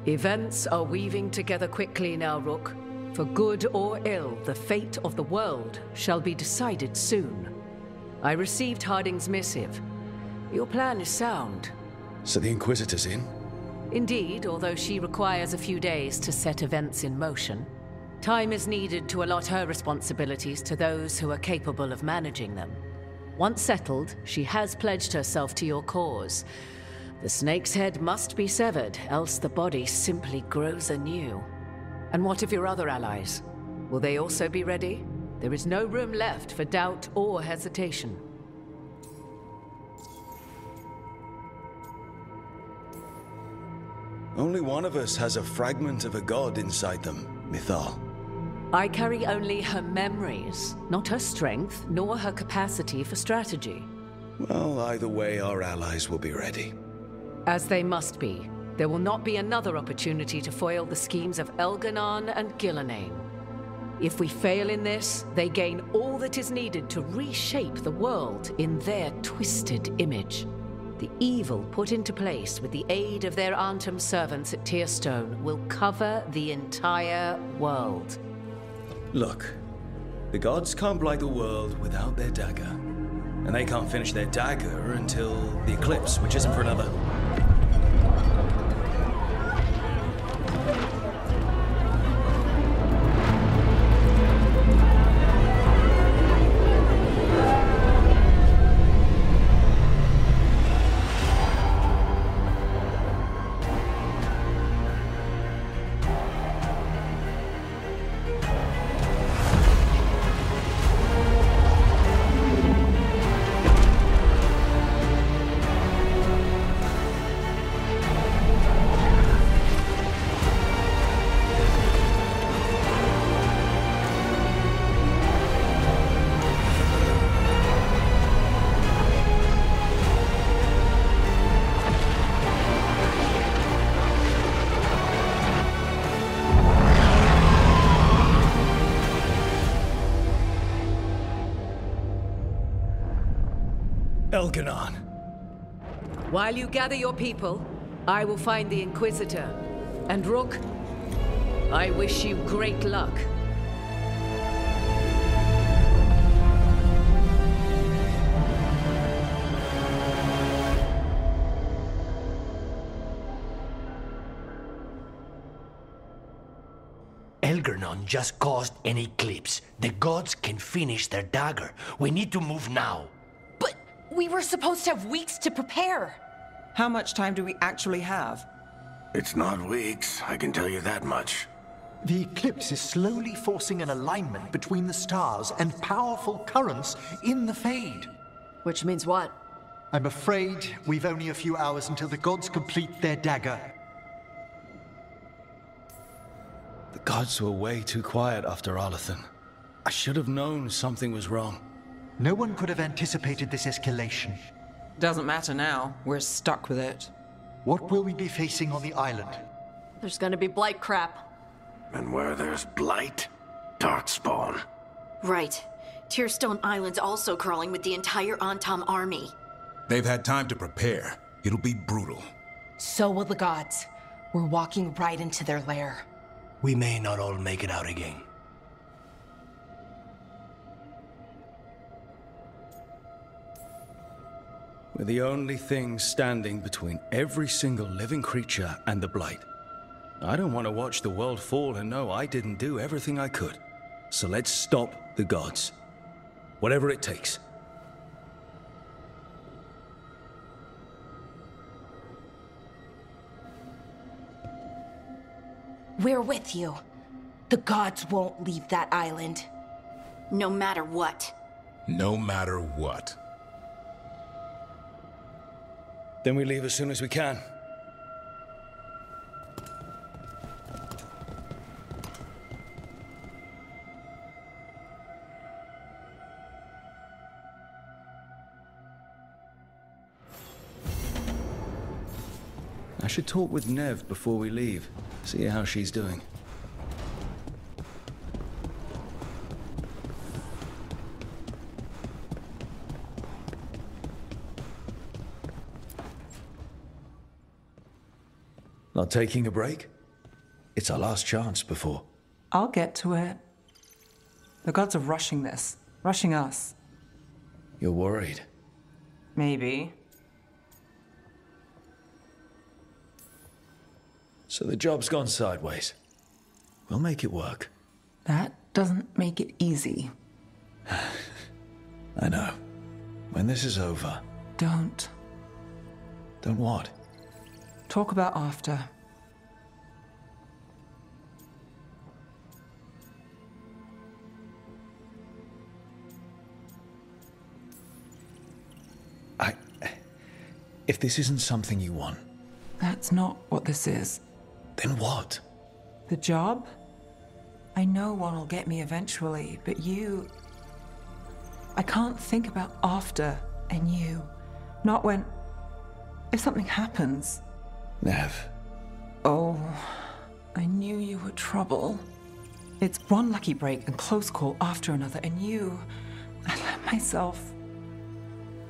Events are weaving together quickly now, Rook. For good or ill, the fate of the world shall be decided soon. I received Harding's missive. Your plan is sound. So the Inquisitor's in? Indeed, although she requires a few days to set events in motion. Time is needed to allot her responsibilities to those who are capable of managing them. Once settled, she has pledged herself to your cause. The snake's head must be severed, else the body simply grows anew. And what of your other allies? Will they also be ready? There is no room left for doubt or hesitation. Only one of us has a fragment of a god inside them, Mythal. I carry only her memories, not her strength, nor her capacity for strategy. Well, either way, our allies will be ready. As they must be. There will not be another opportunity to foil the schemes of Elganon and Gillenane. If we fail in this, they gain all that is needed to reshape the world in their twisted image. The evil put into place with the aid of their Arnhem servants at Tearstone will cover the entire world. Look, the gods can't blight the world without their dagger. And they can't finish their dagger until the eclipse, which isn't for another... Elganon. While you gather your people, I will find the Inquisitor. And Rook, I wish you great luck. Elganon just caused an eclipse. The gods can finish their dagger. We need to move now. But we were supposed to have weeks to prepare. How much time do we actually have? It's not weeks, I can tell you that much. The eclipse is slowly forcing an alignment between the stars and powerful currents in the Fade. Which means what? I'm afraid we've only a few hours until the gods complete their dagger. The gods were way too quiet after Arlathan. I should have known something was wrong. No one could have anticipated this escalation. Doesn't matter now. We're stuck with it. What will we be facing on the island? There's gonna be blight crap. And where there's blight, darkspawn. Right. Tearstone Island's also crawling with the entire Antam army. They've had time to prepare. It'll be brutal. So will the gods. We're walking right into their lair. We may not all make it out again. We're the only thing standing between every single living creature and the Blight. I don't want to watch the world fall and know I didn't do everything I could. So let's stop the gods. Whatever it takes. We're with you. The gods won't leave that island. No matter what. No matter what. Then we leave as soon as we can. I should talk with Nev before we leave. See how she's doing. Not taking a break? It's our last chance before... I'll get to it. The gods are rushing this. Rushing us. You're worried? Maybe. So the job's gone sideways. We'll make it work. That doesn't make it easy. I know. When this is over... Don't. Don't what? Talk about after. If this isn't something you want... That's not what this is. Then what? The job? I know one will get me eventually, but you... I can't think about after and you. Not when... If something happens. Nev. Oh, I knew you were trouble. It's one lucky break and close call after another, and you... I let myself...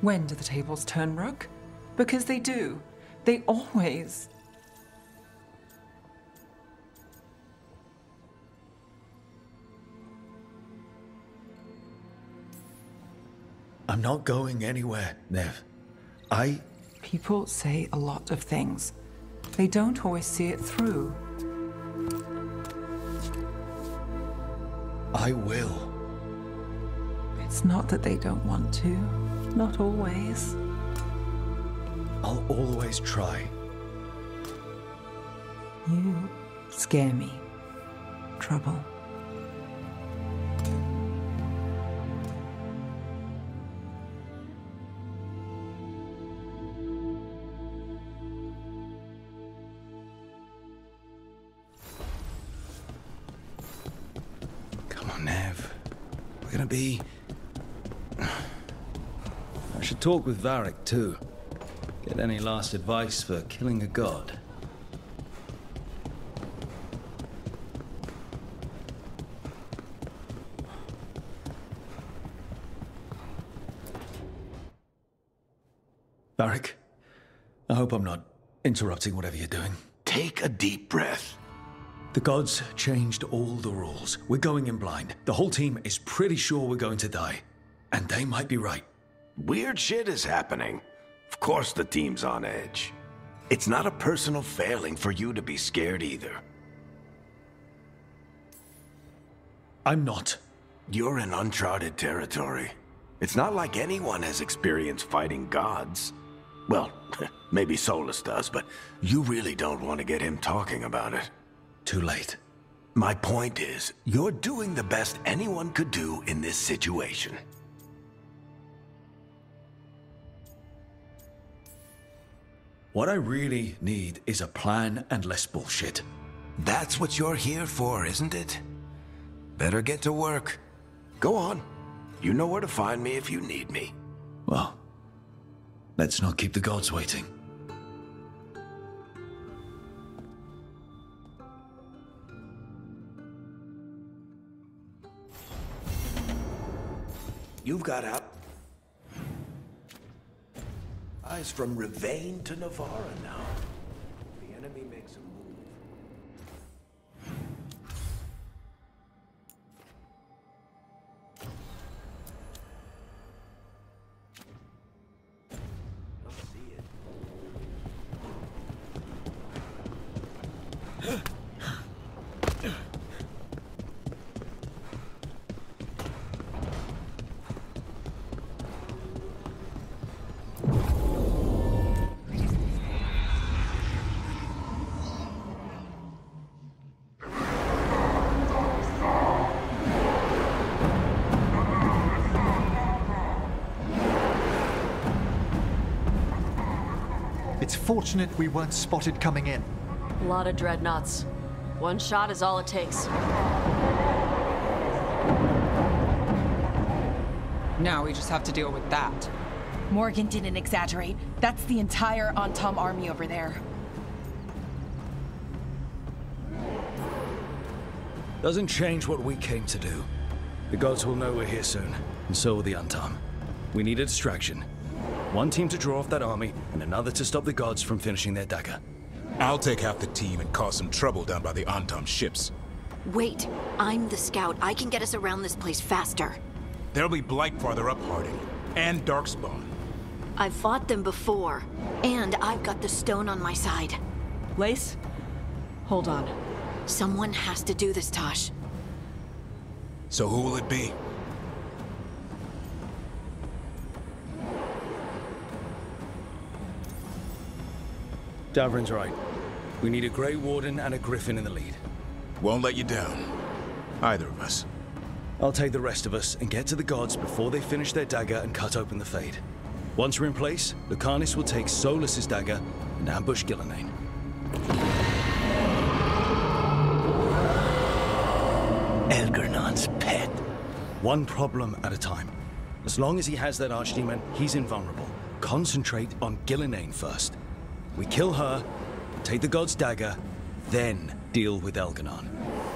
When do the tables turn, Rook? Because they do. They always... I'm not going anywhere, Nev. People say a lot of things. They don't always see it through. I will. It's not that they don't want to. Not always. I'll always try. You scare me. Trouble. Come on, Nev. We're gonna be... I should talk with Varric, too. Get any last advice for killing a god. Varric, I hope I'm not interrupting whatever you're doing. Take a deep breath. The gods changed all the rules. We're going in blind. The whole team is pretty sure we're going to die. And they might be right. Weird shit is happening. Of course the team's on edge. It's not a personal failing for you to be scared either. I'm not. You're in uncharted territory. It's not like anyone has experience fighting gods. Well, maybe Solus does, but you really don't want to get him talking about it. Too late. My point is, you're doing the best anyone could do in this situation. What I really need is a plan and less bullshit. That's what you're here for, isn't it? Better get to work. Go on. You know where to find me if you need me. Well, let's not keep the gods waiting. You've got out. Eyes from Rivain to Navarra now. The enemy makes a move. Don't see it. It's fortunate we weren't spotted coming in. A lot of dreadnoughts. One shot is all it takes. Now we just have to deal with that. Morgan didn't exaggerate. That's the entire Antom army over there. Doesn't change what we came to do. The gods will know we're here soon, and so will the Antom. We need a distraction. One team to draw off that army, and another to stop the gods from finishing their dagger. I'll take half the team and cause some trouble down by the Antom ships. Wait, I'm the scout. I can get us around this place faster. There'll be Blight farther up, Harding. And Darkspawn. I've fought them before. And I've got the stone on my side. Lace? Hold on. Someone has to do this, Tosh. So who will it be? Davrin's right. We need a Grey Warden and a Griffin in the lead. Won't let you down. Either of us. I'll take the rest of us and get to the gods before they finish their dagger and cut open the Fade. Once we're in place, Lucanus will take Solus's dagger and ambush Gillenane. Elgernon's pet. One problem at a time. As long as he has that archdemon, he's invulnerable. Concentrate on Gillenane first. We kill her, take the god's dagger, then deal with Elganon.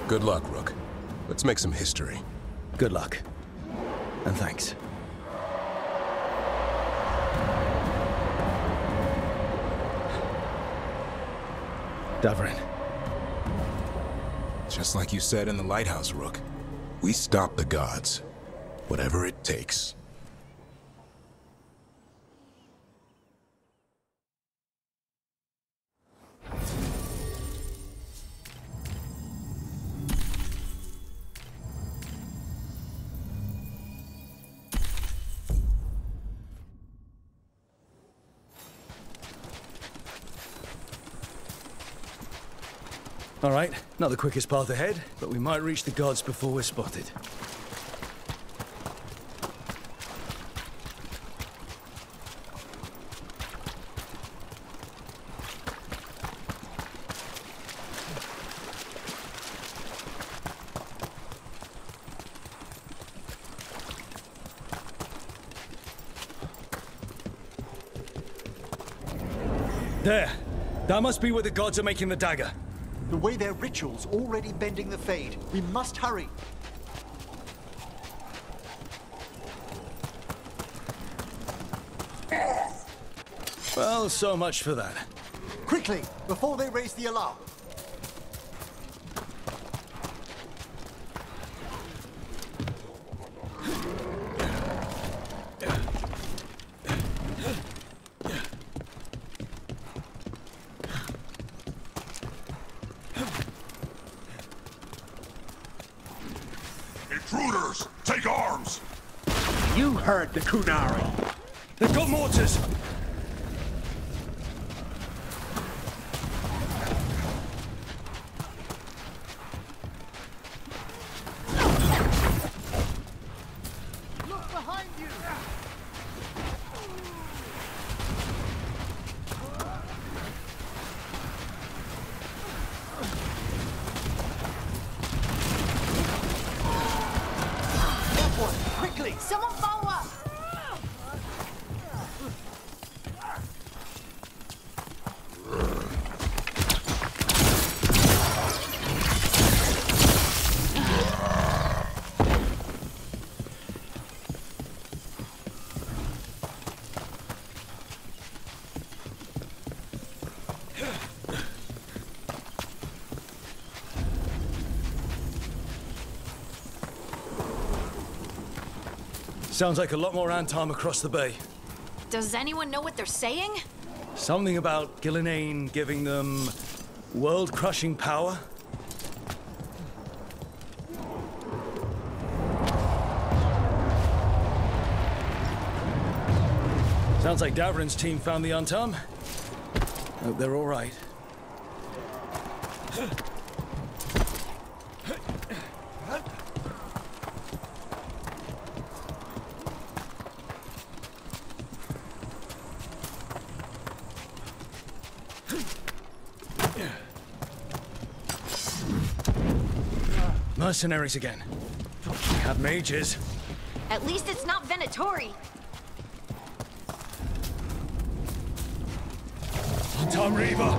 Good luck, Rook. Let's make some history. Good luck. And thanks. Davrin. Just like you said in the lighthouse, Rook. We stop the gods. Whatever it takes. All right, not the quickest path ahead, but we might reach the gods before we're spotted. There! That must be where the gods are making the dagger. The way their ritual's already bending the Fade. We must hurry. Well, so much for that. Quickly, before they raise the alarm. Intruders, take arms! You heard the Kunari. They've got mortars! Look behind you! Quickly! Someone follow up! Sounds like a lot more Antom across the bay. Does anyone know what they're saying? Something about Gillenane giving them world-crushing power? Sounds like Davrin's team found the Antom. Hope they're all right. Mercenaries again. We have mages. At least it's not Venatori. Tom Reaver!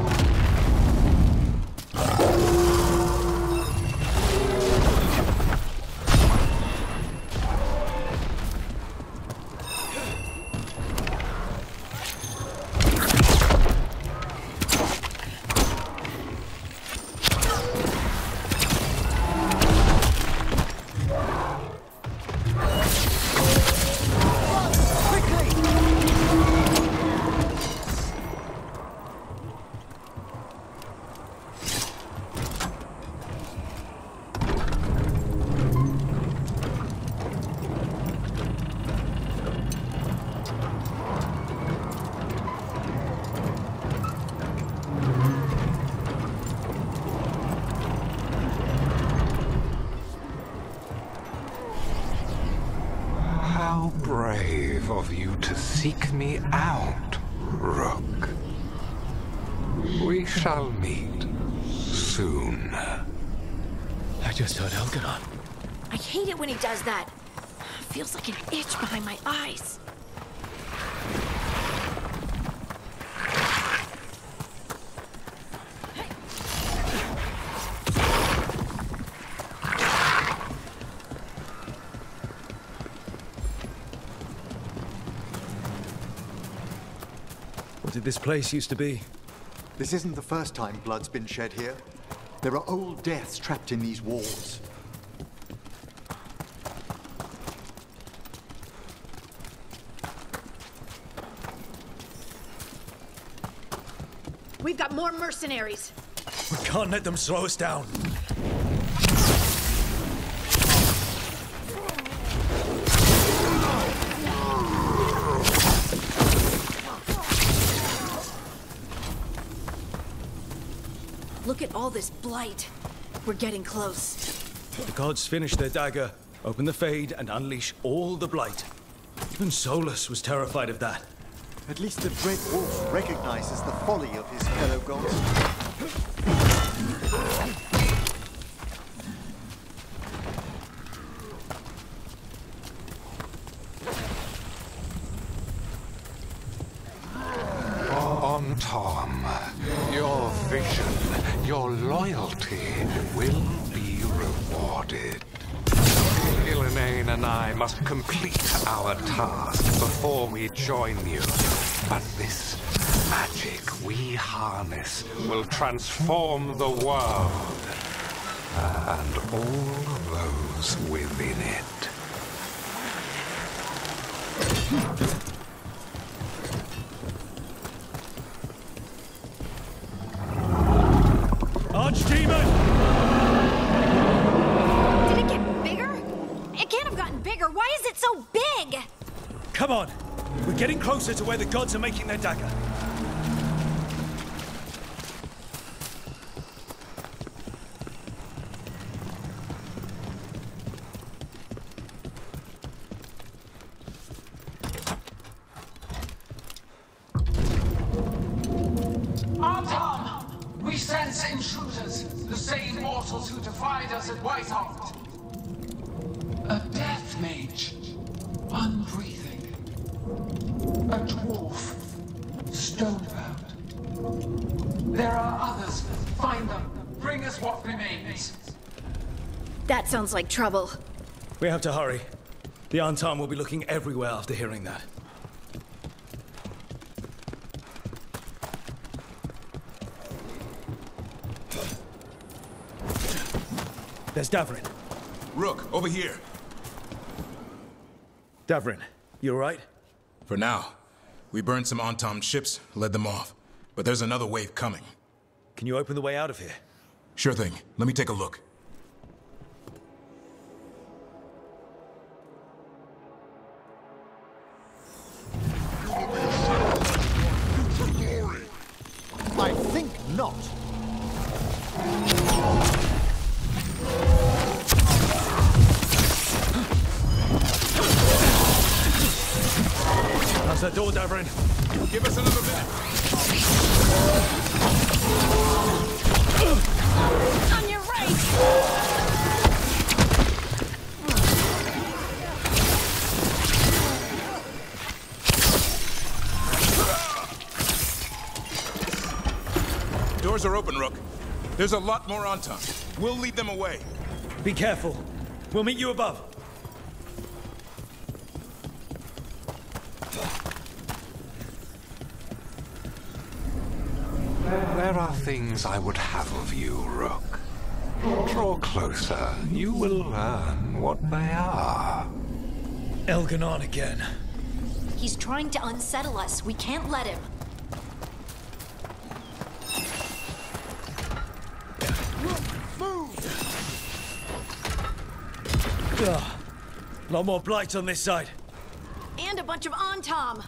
to seek me out, Rook. We shall meet soon. I just heard Elganon. I hate it when he does that. Feels like an itch behind my eyes. What did this place used to be? This isn't the first time blood's been shed here. There are old deaths trapped in these walls. We've got more mercenaries. We can't let them slow us down. Look at all this blight. We're getting close. The gods finish their dagger, open the Fade, and unleash all the blight. Even Solus was terrified of that. At least the Dread Wolf recognizes the folly of his fellow gods. On Tom, your vision, your loyalty will be rewarded. Ilanane and I must complete our task before we join you. But this magic we harness will transform the world and all those within it. Archdemon! Did it get bigger? It can't have gotten bigger. Why is it so big? Come on! We're getting closer to where the gods are making their dagger. Tom! We sense intruders, the same mortals who defied us at Whitehart. A death mage, unbreathing. A dwarf, stonebound. There are others. Find them. Bring us what remains. That sounds like trouble. We have to hurry. The Antam will be looking everywhere after hearing that. There's Davrin. Rook, over here. Davrin, you all right? For now. We burned some Antam ships, led them off. But there's another wave coming. Can you open the way out of here? Sure thing. Let me take a look. I think not. How's that door, Davrin? Give us another minute. On your right! Doors are open, Rook. There's a lot more Antam. We'll lead them away. Be careful. We'll meet you above. There are things I would have of you, Rook. Draw closer. You will learn what they are. Elganon again. He's trying to unsettle us. We can't let him. Ugh. A lot more blight on this side. And a bunch of Antam.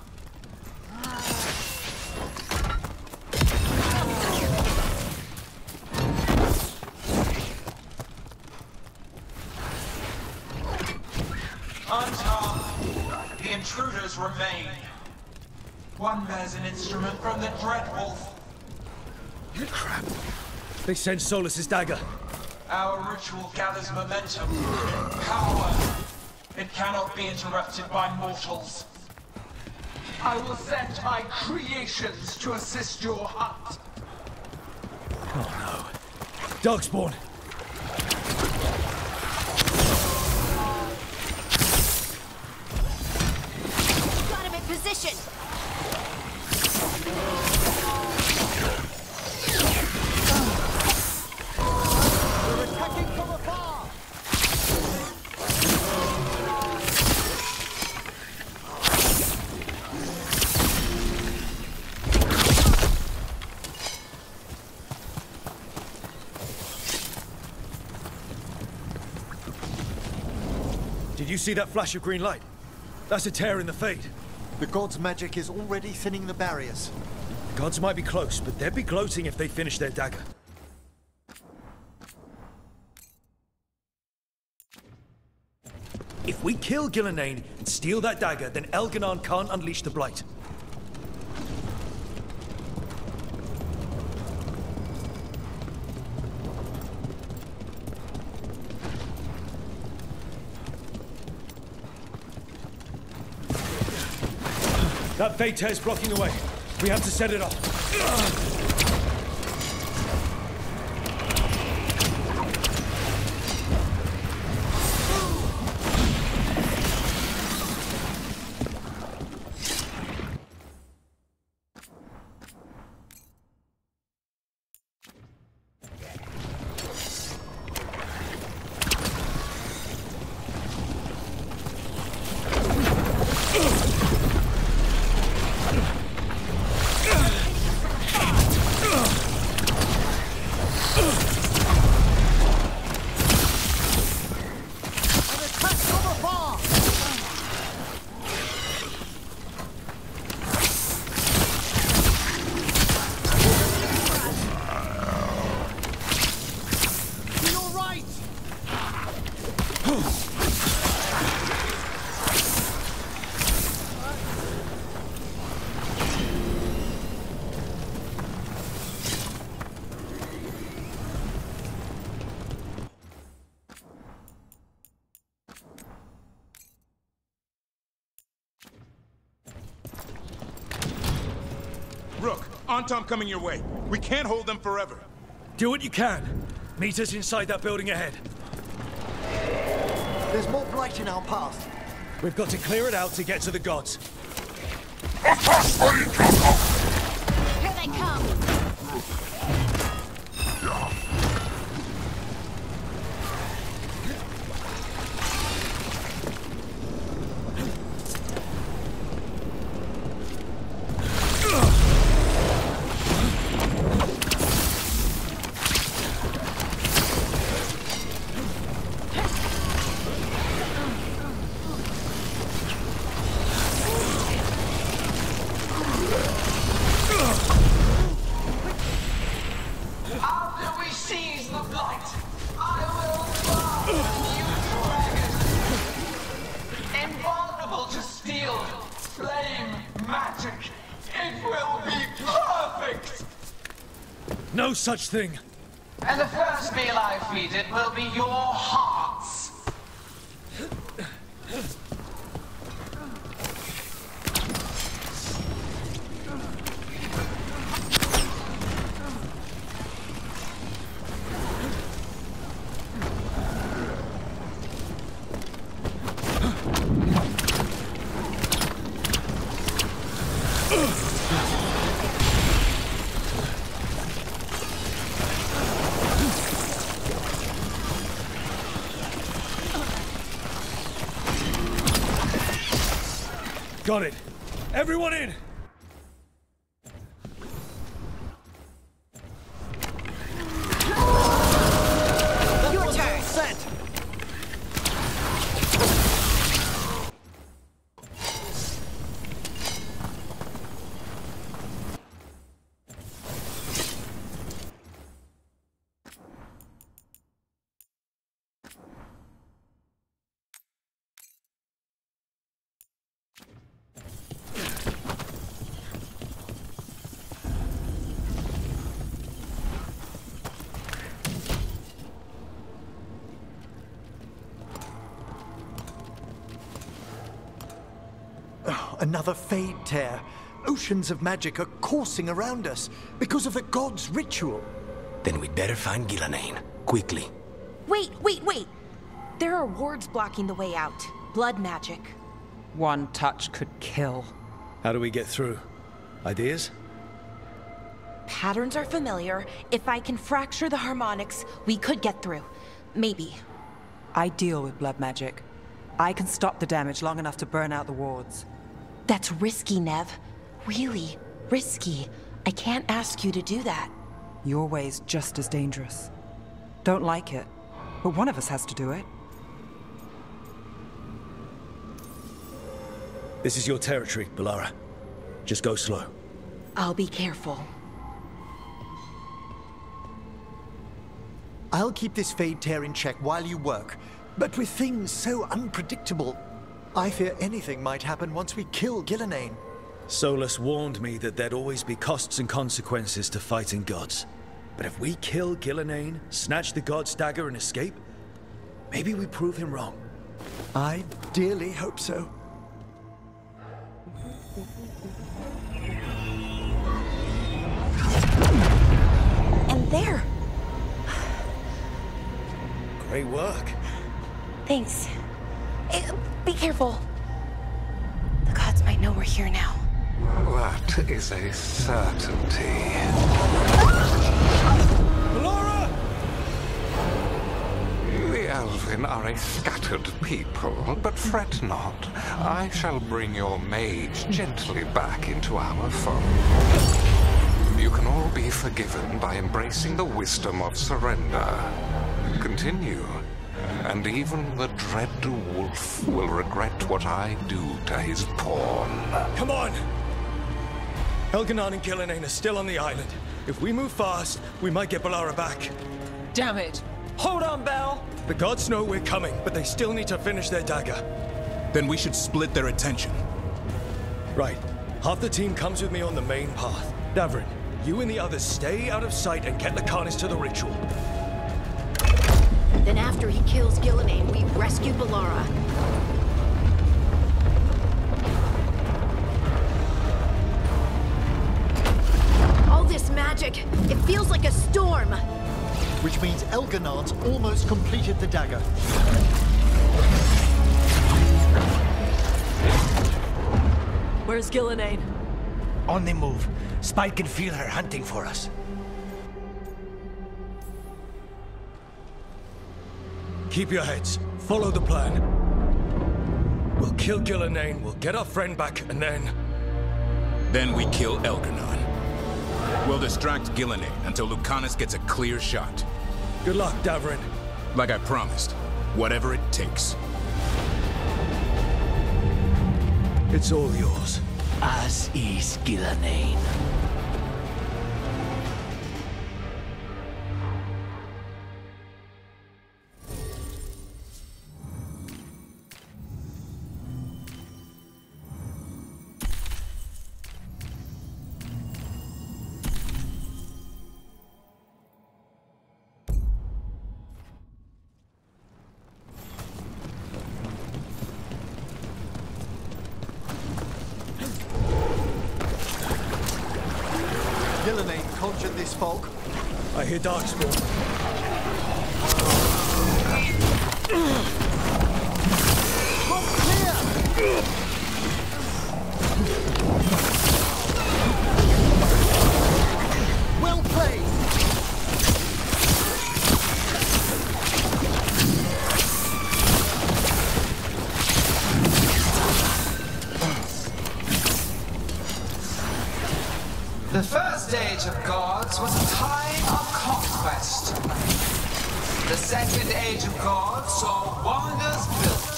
Antam, the intruders remain. One bears an instrument from the Dreadwolf. Crap. They sent Solus's dagger. Our ritual gathers momentum, power. It cannot be interrupted by mortals. I will send my creations to assist your hunt. Oh no. Darkspawn! Got him in position! They're attacking from afar! Did you see that flash of green light? That's a tear in the Fade. The god's magic is already thinning the barriers. The gods might be close, but they'd be gloating if they finished their dagger. If we kill Gillenane and steal that dagger, then Elganon can't unleash the Blight. That Fade tear's blocking the way. We have to set it off. Rook, Antom coming your way. We can't hold them forever. Do what you can. Meet us inside that building ahead. There's more blight in our path. We've got to clear it out to get to the gods. Here they come! No such thing. And the first meal I feed it will be your hearts. Got it. Everyone in! Your turn! Set! Another fade tear. Oceans of magic are coursing around us because of the god's ritual. Then we'd better find Gillenane, quickly. Wait! There are wards blocking the way out. Blood magic. One touch could kill. How do we get through? Ideas? Patterns are familiar. If I can fracture the harmonics, we could get through. Maybe. I deal with blood magic. I can stop the damage long enough to burn out the wards. That's risky, Nev. Really risky. I can't ask you to do that. Your way's just as dangerous. Don't like it, but one of us has to do it. This is your territory, Bellara. Just go slow. I'll be careful. I'll keep this fade tear in check while you work, but with things so unpredictable, I fear anything might happen once we kill Gillenane. Solus warned me that there'd always be costs and consequences to fighting gods. But if we kill Gillenane, snatch the god's dagger and escape, maybe we prove him wrong. I dearly hope so. And there! Great work. Thanks. Be careful. The gods might know we're here now. That is a certainty. Bellara! The Elven are a scattered people, but fret not. I shall bring your mage gently back into our fold. You can all be forgiven by embracing the wisdom of surrender. Continue, and even the dread wolf will regret what I do to his pawn. Come on! Elganon and Gillenane are still on the island. If we move fast, we might get Bellara back. Damn it! Hold on, Belle! The gods know we're coming, but they still need to finish their dagger. Then we should split their attention. Right. Half the team comes with me on the main path. Davrin, you and the others stay out of sight and get Lucanus to the ritual. Then after he kills Gillenane, we rescue Bellara. All this magic, it feels like a storm. Which means Elganon's almost completed the dagger. Where's Gillenane? On the move. Spike can feel her hunting for us. Keep your heads. Follow the plan. We'll kill Gillenane, we'll get our friend back, and then... Then we kill Elganon. We'll distract Gillenane until Lucanus gets a clear shot. Good luck, Davrin. Like I promised, whatever it takes. It's all yours. As is Gillenane. Gillenane conjured this fog. I hear darkspawn. Well played! The first age of gods was a time of conquest. The second age of gods saw wonders built.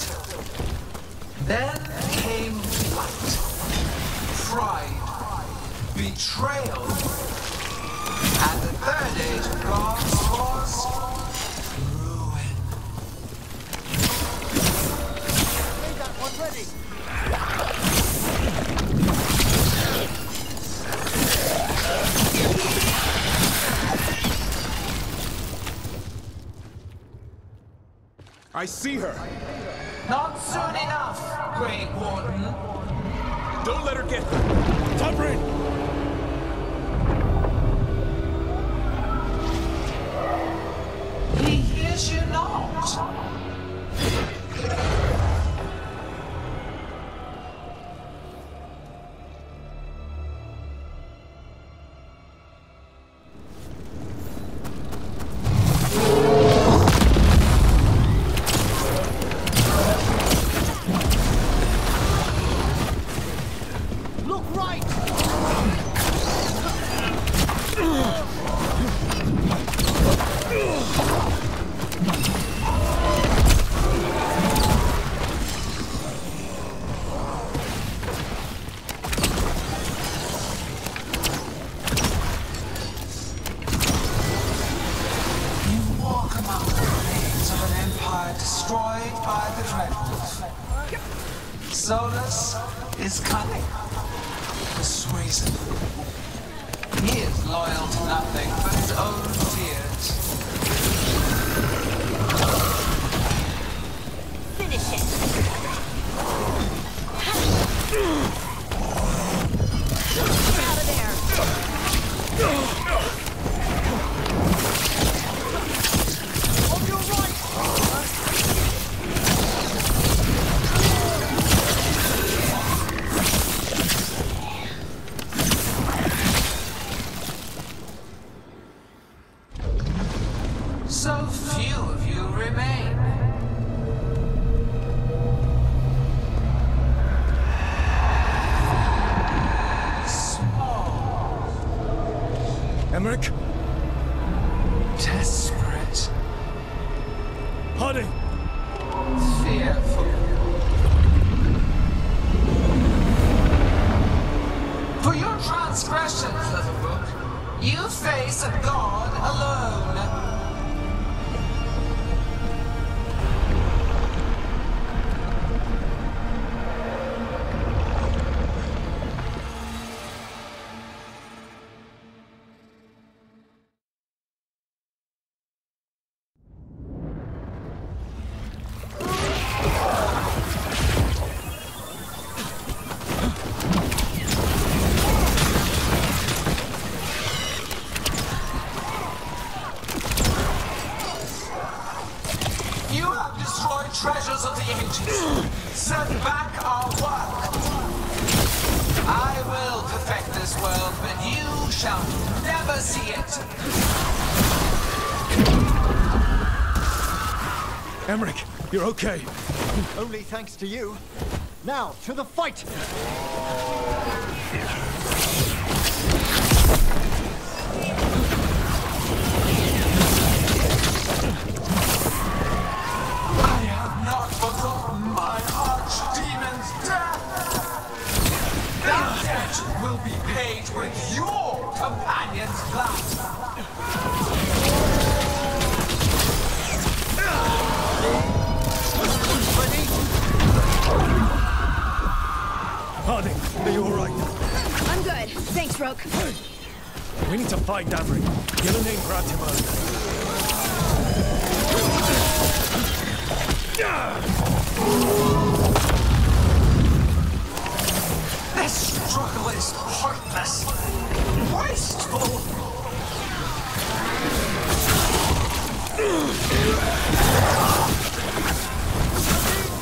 Then came flight, pride, betrayal, and the third age of gods was ruin. Made that one ready. I see her! Not soon enough, Great Warden. Don't let her get... Tubrin! He hears you not. Solus is cunning, persuasive. He is loyal to nothing but his own fears. Finish it. Out of there. On your right! So few of you remain. Small. Emmerich? Desperate. Harding! Fearful. For your transgressions, little book, you face a god alone. You have destroyed treasures of the ages. Set back our work. I will perfect this world, but you shall never see it. Emmerich, you're okay. Only thanks to you. Now, to the fight! I have not forgotten my archdemon's death. That debt will be paid with your companion's blood. Harding, are you alright? I'm good. Thanks, Roke. We need to find Davrin. Gillenane grabbed him earlier. This struggle is pointless. Wasteful.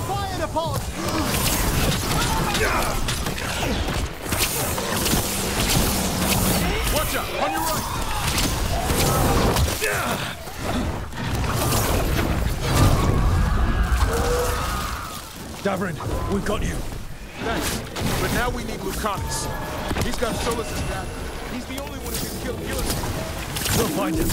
Fired upon! Watch out! On your right! Davrin, we've got you. Thanks. But now we need Lucanus. He's got Solus's dagger. He's the only one who can kill Gillenane. We'll find him.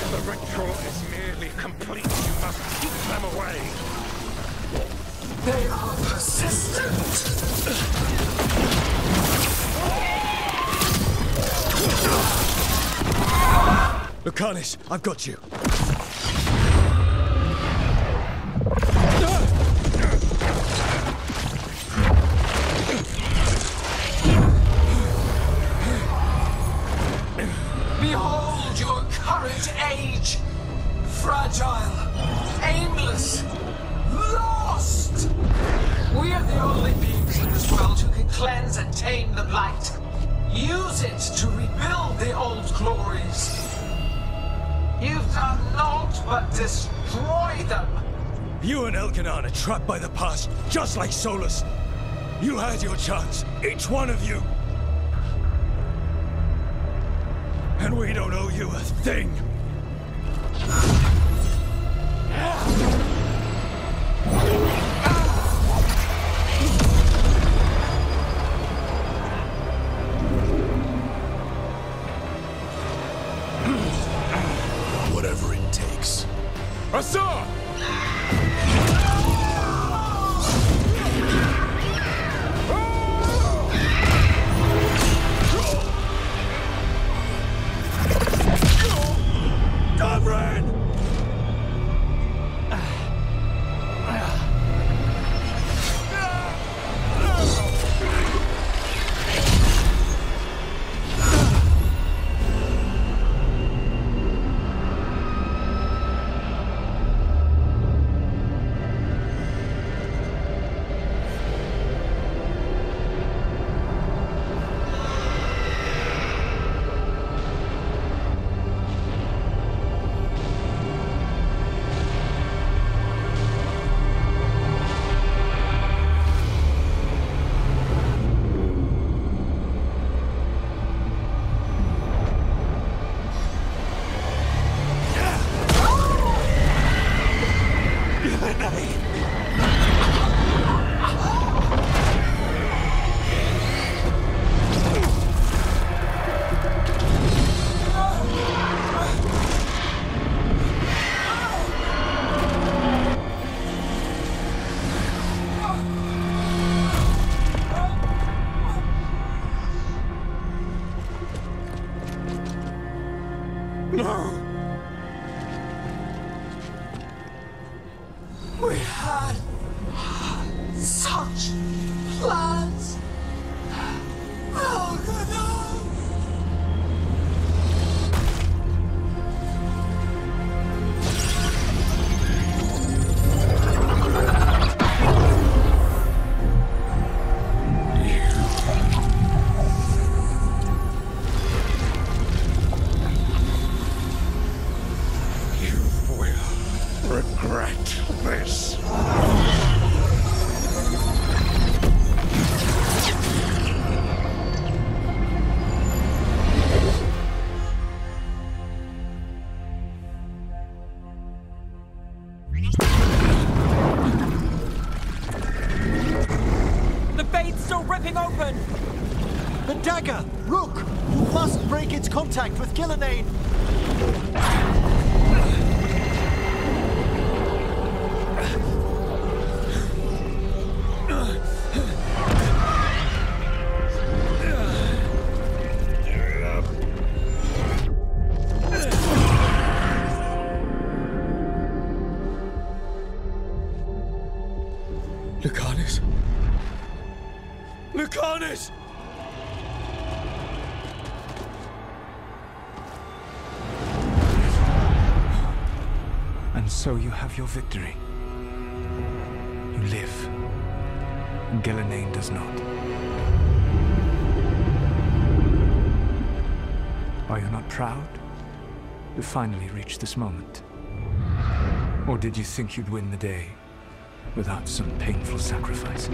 The ritual is nearly complete. You must keep them away. They are persistent. Lucanus, I've got you. Behold your current age, fragile. aimless, lost. We are the only beings in this world who can cleanse and tame the blight. Use it to rebuild the old glories. You've done naught but destroy them. You and Elkanon are trapped by the past, just like Solus. You had your chance, each one of you. And we don't owe you a thing. Whatever it takes. Asa! We had such plans. Oh, God, no. Regret this. The bait's still ripping open! The dagger! Rook! You must break its contact with Gillenane! Lucanus! Lucanus! And so you have your victory. You live. Gillenane does not. Are you not proud to finally reach this moment? Or did you think you'd win the day without some painful sacrifice?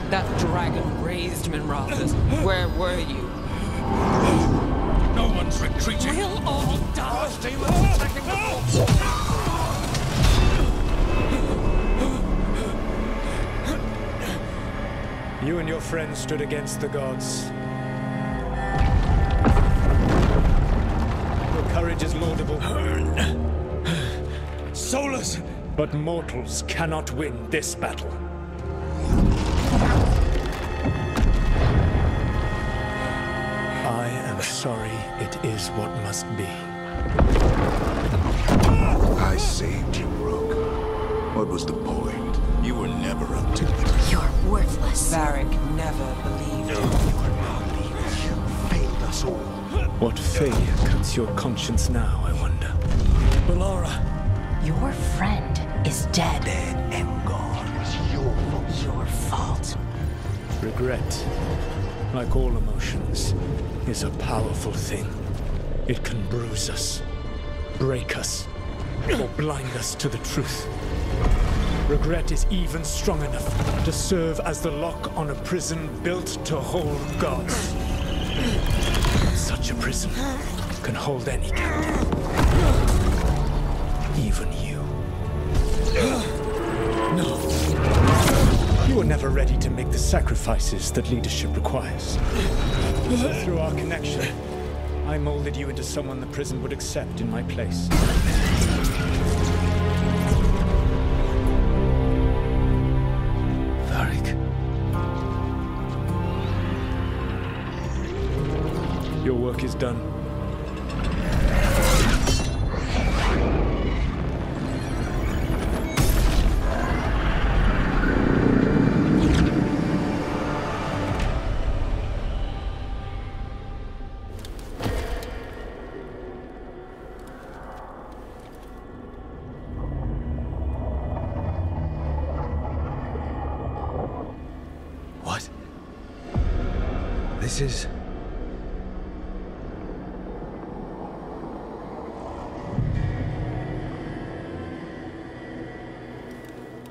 That dragon raised Minrathus. Where were you? No one's retreating. We'll all die. Stay with protecting the corpse. You and your friends stood against the gods. Your courage is laudable. Solus! But mortals cannot win this battle. I am sorry it is what must be. I saved you, Rook. What was the point? You were never up to it. You're worthless. Varric never believed in your You failed soul. What failure cuts your conscience now, I wonder? Bellara! Your friend is dead. Dead and gone. It was your fault. Regret, like all emotions, is a powerful thing. It can bruise us, break us, or blind us to the truth. Regret is even strong enough to serve as the lock on a prison built to hold gods. Such a prison can hold any captive. Even you. No. You were never ready to make the sacrifices that leadership requires. Through our connection, I molded you into someone the prison would accept in my place. Varric. Your work is done.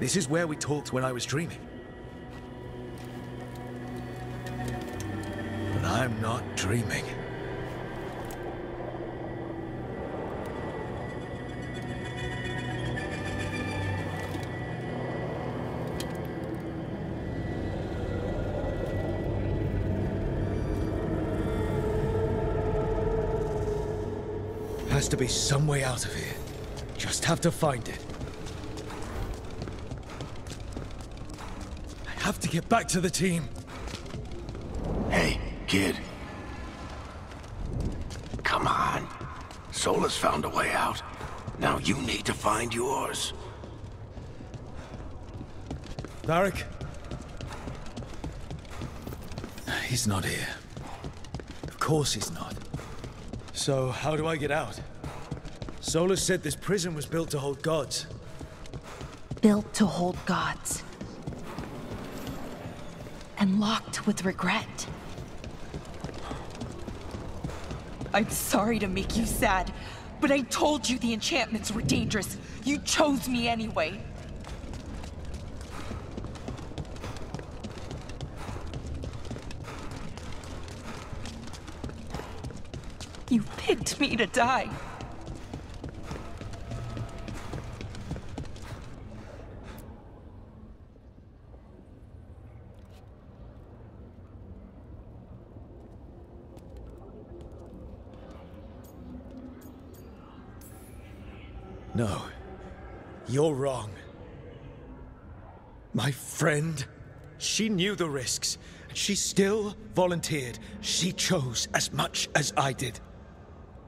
This is where we talked when I was dreaming. But I'm not dreaming. Has to be some way out of here. Just have to find it. I have to get back to the team. Hey, kid. Come on. Solus found a way out. Now you need to find yours. Varric? He's not here. Of course he's not. So, how do I get out? Solus said this prison was built to hold gods. Built to hold gods. And locked with regret. I'm sorry to make you sad, but I told you the enchantments were dangerous. You chose me anyway. You picked me to die. No. You're wrong. My friend, she knew the risks, and she still volunteered. She chose as much as I did.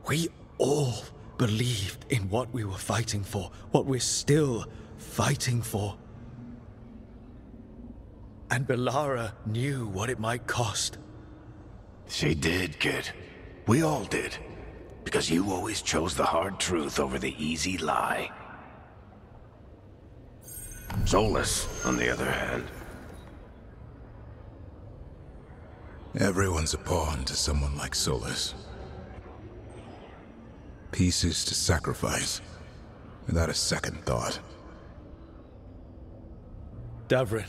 We all believed in what we were fighting for, what we're still fighting for. And Bellara knew what it might cost. She did, kid. We all did. Because you always chose the hard truth over the easy lie. Solus, on the other hand. Everyone's a pawn to someone like Solus. Pieces to sacrifice, without a second thought. Davrin.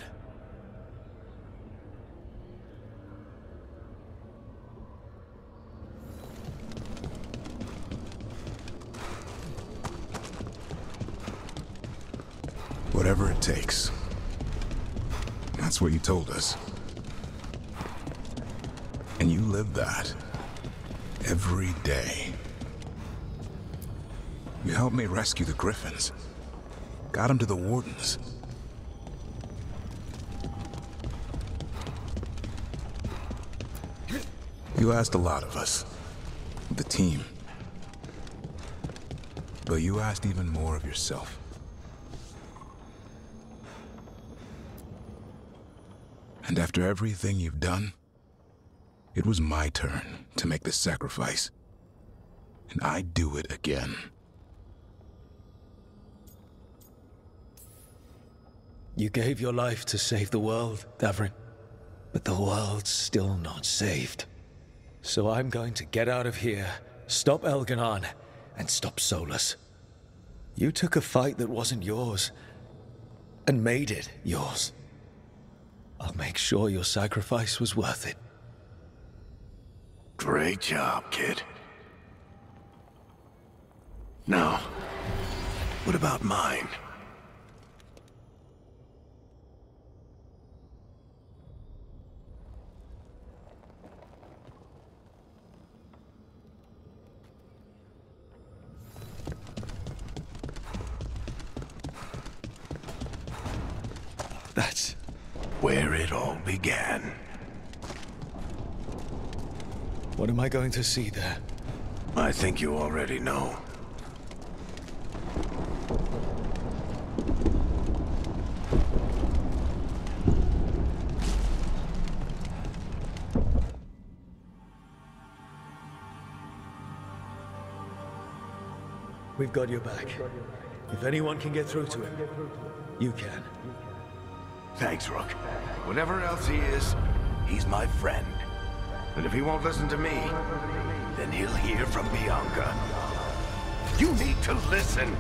Whatever it takes. That's what you told us. And you live that. Every day. You helped me rescue the Griffins. Got them to the Wardens. You asked a lot of us. The team. But you asked even more of yourself. And after everything you've done, It was my turn to make the sacrifice. And I'd do it again. You gave your life to save the world, Davrin. But the world's still not saved. So I'm going to get out of here, stop Elganon, and stop Solus. You took a fight that wasn't yours, and made it yours. I'll make sure your sacrifice was worth it. Great job, kid. Now, what about mine? That's where it all began. What am I going to see there? I think you already know. We've got your back. If anyone can get through to him, you can. Thanks, Rook. Whatever else he is, he's my friend. And if he won't listen to me, then he'll hear from Bianca. You need to listen.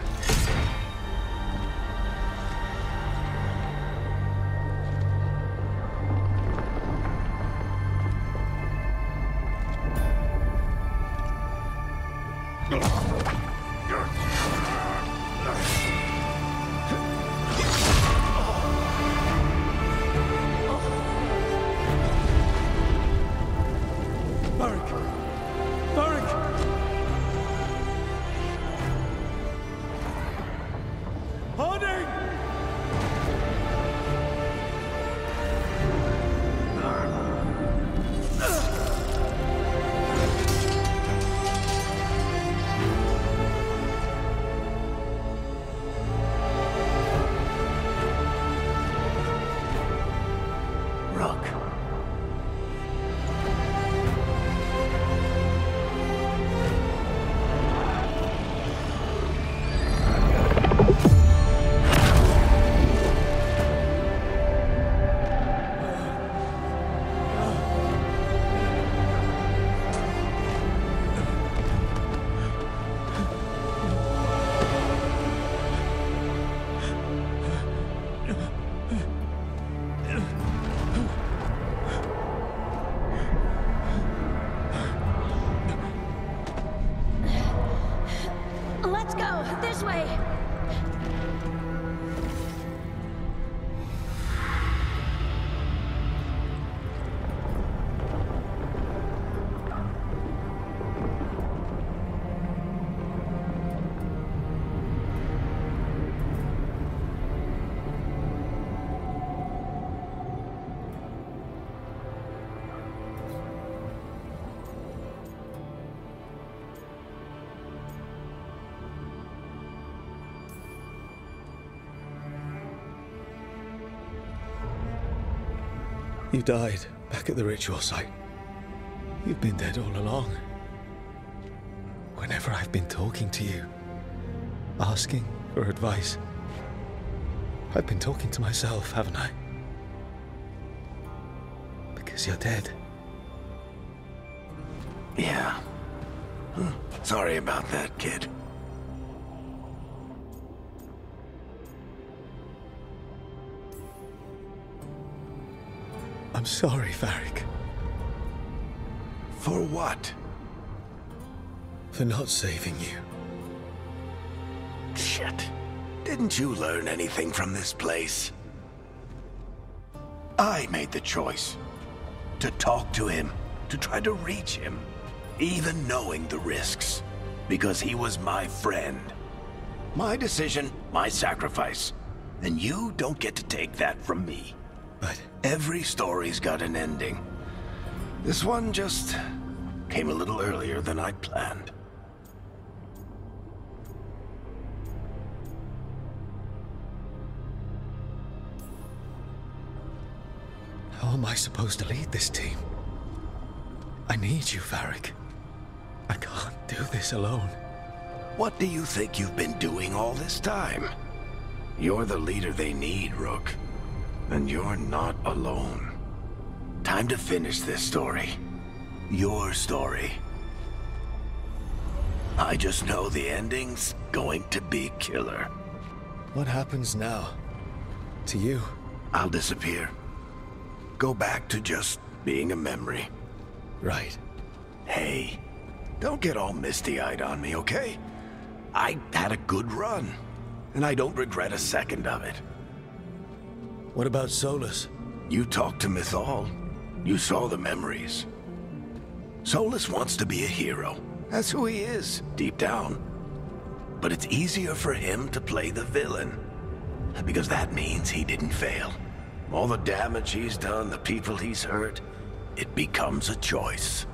You died back at the ritual site. You've been dead all along. Whenever I've been talking to you, asking for advice, I've been talking to myself, haven't I? Because you're dead. Yeah. Sorry about that, kid. I'm sorry, Varric. For what? For not saving you. Shit. Didn't you learn anything from this place? I made the choice. To talk to him. To try to reach him. Even knowing the risks. Because he was my friend. My decision, my sacrifice. And you don't get to take that from me. But every story's got an ending. This one just came a little earlier than I'd planned. How am I supposed to lead this team? I need you, Varric. I can't do this alone. What do you think you've been doing all this time? You're the leader they need, Rook. And you're not alone. Time to finish this story. Your story. I just know the ending's going to be killer. What happens now? To you? I'll disappear. Go back to just being a memory. Right. Hey, don't get all misty-eyed on me, okay? I had a good run, and I don't regret a second of it. What about Solus? You talked to Mythal. You saw the memories. Solus wants to be a hero. That's who he is, deep down. But it's easier for him to play the villain, because that means he didn't fail. All the damage he's done, the people he's hurt, it becomes a choice.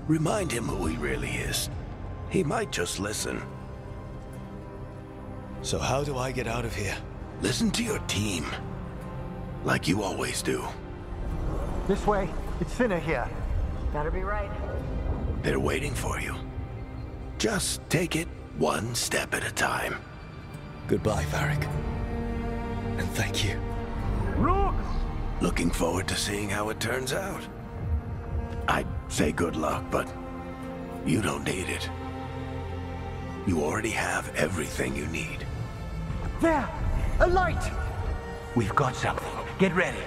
Remind him who he really is. He might just listen. So how do I get out of here? Listen to your team. Like you always do. This way. It's thinner here. Better be right. They're waiting for you. Just take it one step at a time. Goodbye, Varric. And thank you. Rook! Looking forward to seeing how it turns out. I'd say good luck, but you don't need it. You already have everything you need. There! A light! We've got something. Get ready.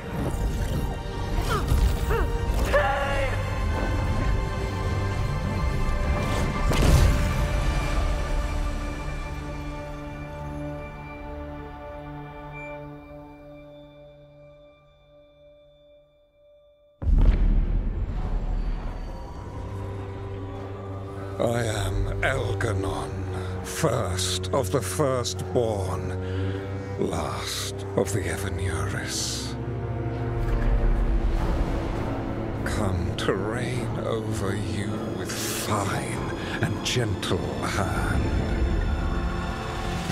I am Elganon, first of the firstborn, last of the Evanuris. Come to reign over you with fine and gentle hand.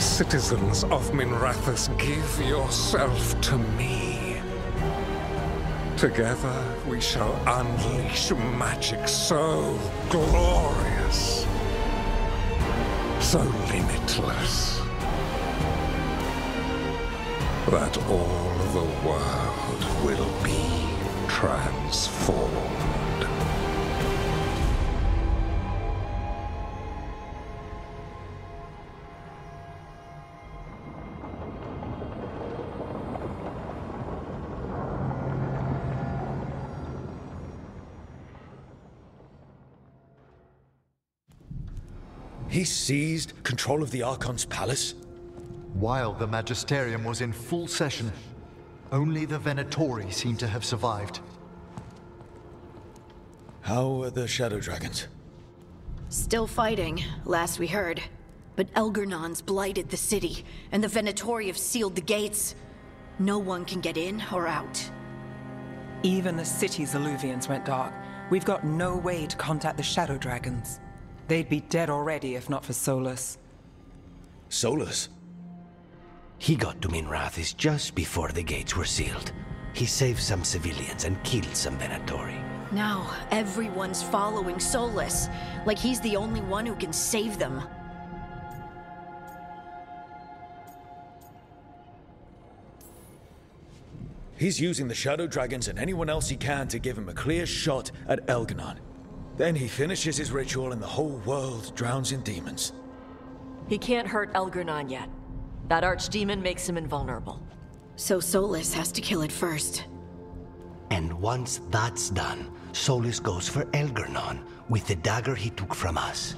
Citizens of Minrathous, give yourself to me. Together we shall unleash magic so glorious, so limitless, that all the world will be transformed. He seized control of the Archon's palace? While the Magisterium was in full session, only the Venatori seem to have survived. How are the Shadow Dragons? Still fighting, last we heard. But Elgernon's blighted the city, and the Venatori have sealed the gates. No one can get in or out. Even the city's Illuvians went dark. We've got no way to contact the Shadow Dragons. They'd be dead already if not for Solus. Solus? He got to Minrathous just before the gates were sealed. He saved some civilians and killed some Venatori. Now, everyone's following Solus, like he's the only one who can save them. He's using the Shadow Dragons and anyone else he can to give him a clear shot at Elganon. Then he finishes his ritual and the whole world drowns in demons. He can't hurt Elgernon yet. That archdemon makes him invulnerable. So Solus has to kill it first. And once that's done, Solus goes for Elgernon with the dagger he took from us.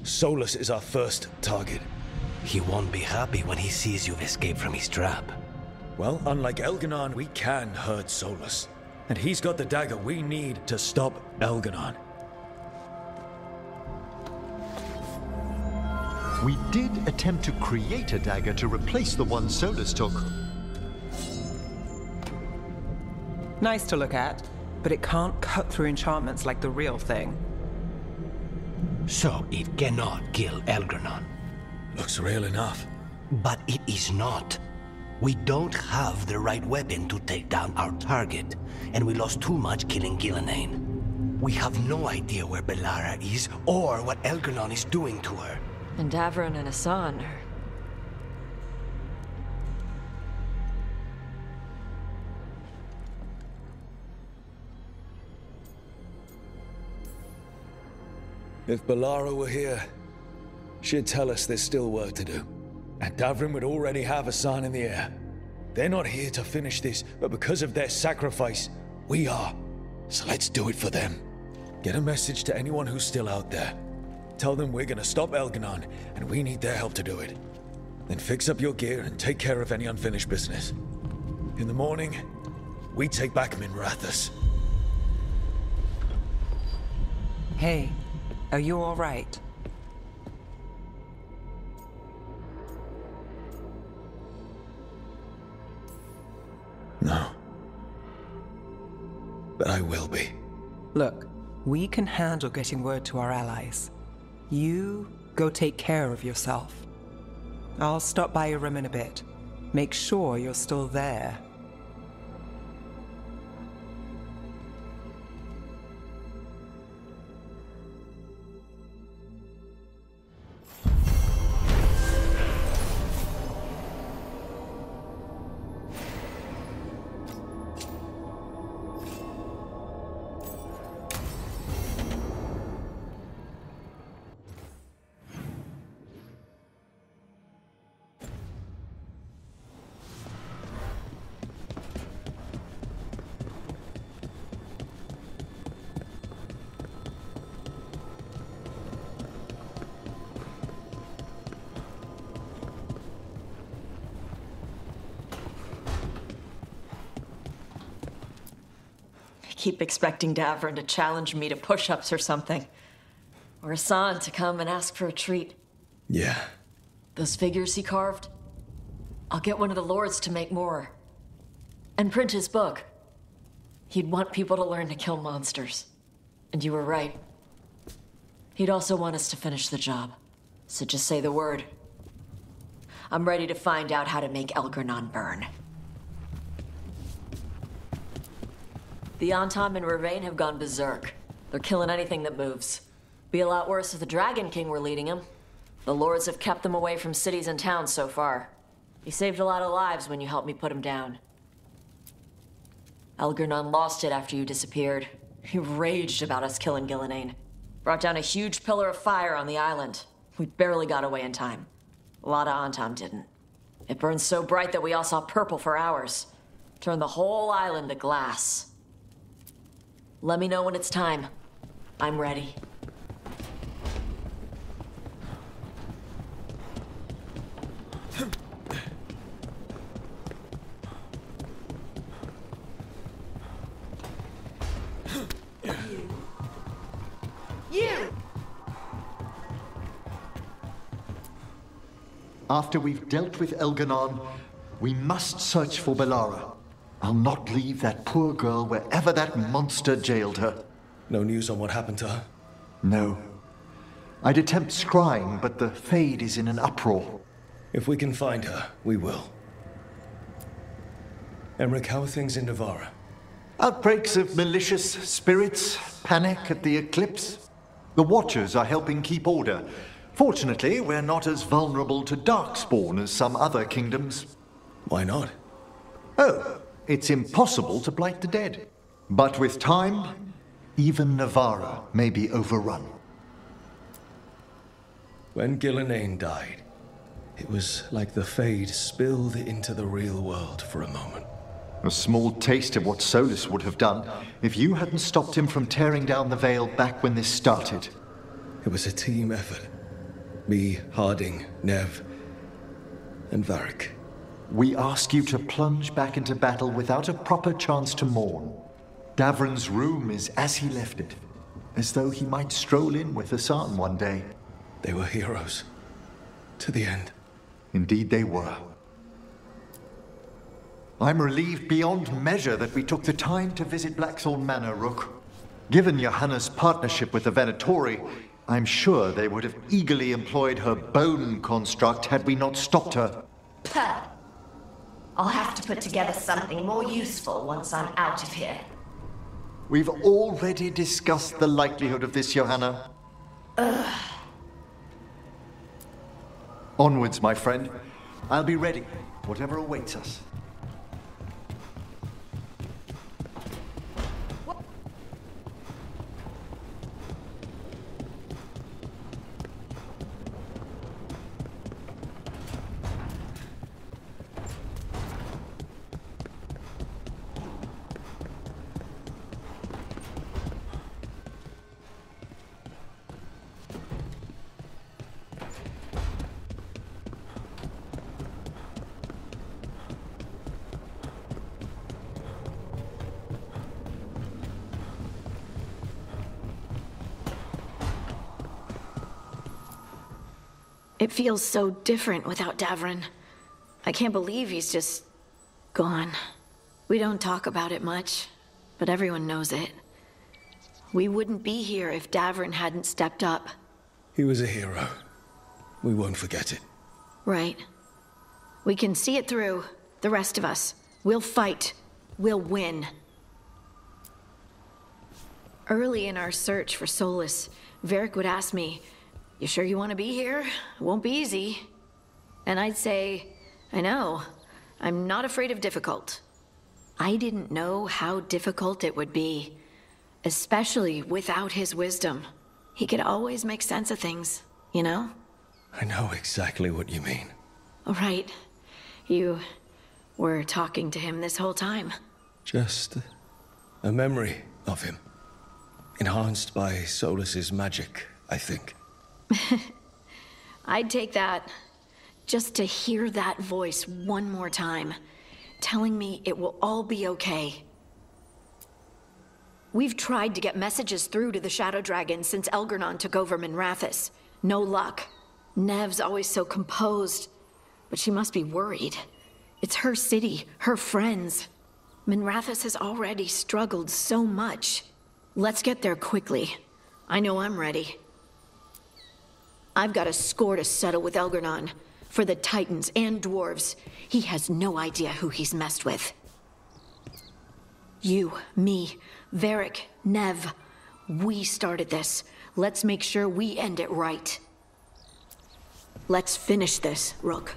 Solus is our first target. He won't be happy when he sees you've escaped from his trap. Well, unlike Elganon, we can hurt Solus. And he's got the dagger we need to stop Elganon. We did attempt to create a dagger to replace the one Solus took. Nice to look at, but it can't cut through enchantments like the real thing. So it cannot kill Elgernon. Looks real enough. But it is not. We don't have the right weapon to take down our target, and we lost too much killing Gillenane. We have no idea where Bellara is, or what Elgernon is doing to her. And Davron and Hassan are... If Bellara were here, she'd tell us there's still work to do. And Davron would already have a sign in the air. They're not here to finish this, but because of their sacrifice, we are. So let's do it for them. Get a message to anyone who's still out there. Tell them we're gonna stop Elgernon, and we need their help to do it. Then fix up your gear and take care of any unfinished business. In the morning, we take back Minrathous. Hey, are you all right? No. But I will be. Look, we can handle getting word to our allies. You go take care of yourself. I'll stop by your room in a bit. Make sure you're still there. Keep expecting Davron to challenge me to push-ups or something. Or Hassan to come and ask for a treat. Yeah. Those figures he carved? I'll get one of the lords to make more. And print his book. He'd want people to learn to kill monsters. And you were right. He'd also want us to finish the job. So just say the word. I'm ready to find out how to make Elgernon burn. The Antam and Ravain have gone berserk. They're killing anything that moves. Be a lot worse if the Dragon King were leading them. The lords have kept them away from cities and towns so far. You saved a lot of lives when you helped me put him down. Elgernon lost it after you disappeared. He raged about us killing Gillenane. Brought down a huge pillar of fire on the island. We barely got away in time. A lot of Antam didn't. It burned so bright that we all saw purple for hours. Turned the whole island to glass. Let me know when it's time. I'm ready. You! After we've dealt with Elgernon, we must search for Bellara. I'll not leave that poor girl wherever that monster jailed her. No news on what happened to her? No. I'd attempt scrying, but the Fade is in an uproar. If we can find her, we will. Emmerich, how are things in Navarra? Outbreaks of malicious spirits, panic at the eclipse. The Watchers are helping keep order. Fortunately, we're not as vulnerable to Darkspawn as some other kingdoms. Why not? Oh. It's impossible to blight the dead. But with time, even Navarra may be overrun. When Gillenane died, it was like the Fade spilled into the real world for a moment. A small taste of what Solus would have done if you hadn't stopped him from tearing down the Veil back when this started. It was a team effort. Me, Harding, Nev, and Varric. We ask you to plunge back into battle without a proper chance to mourn. Davron's room is as he left it, as though he might stroll in with Hassan one day. They were heroes. To the end. Indeed they were. I'm relieved beyond measure that we took the time to visit Blackthorn Manor, Rook. Given Johanna's partnership with the Venatori, I'm sure they would have eagerly employed her bone construct had we not stopped her. Puh. I'll have to put together something more useful once I'm out of here. We've already discussed the likelihood of this, Johanna. Ugh. Onwards, my friend. I'll be ready, whatever awaits us. It feels so different without Davrin. I can't believe he's just gone. We don't talk about it much, but everyone knows it. We wouldn't be here if Davrin hadn't stepped up. He was a hero. We won't forget it. Right. We can see it through, the rest of us. We'll fight. We'll win. Early in our search for Solus, Varric would ask me, "You sure you want to be here? It won't be easy." And I'd say, "I know. I'm not afraid of difficult." I didn't know how difficult it would be, especially without his wisdom. He could always make sense of things, you know? I know exactly what you mean. Right. You were talking to him this whole time. Just a memory of him. Enhanced by Solus's magic, I think. I'd take that. Just to hear that voice one more time, telling me it will all be okay. We've tried to get messages through to the Shadow Dragon since Elgernon took over Minrathous. No luck. Nev's always so composed, but she must be worried. It's her city, her friends. Minrathous has already struggled so much. Let's get there quickly. I know I'm ready. I've got a score to settle with Elgernon. For the Titans and Dwarves, he has no idea who he's messed with. You, me, Varric, Nev, we started this. Let's make sure we end it right. Let's finish this, Rook.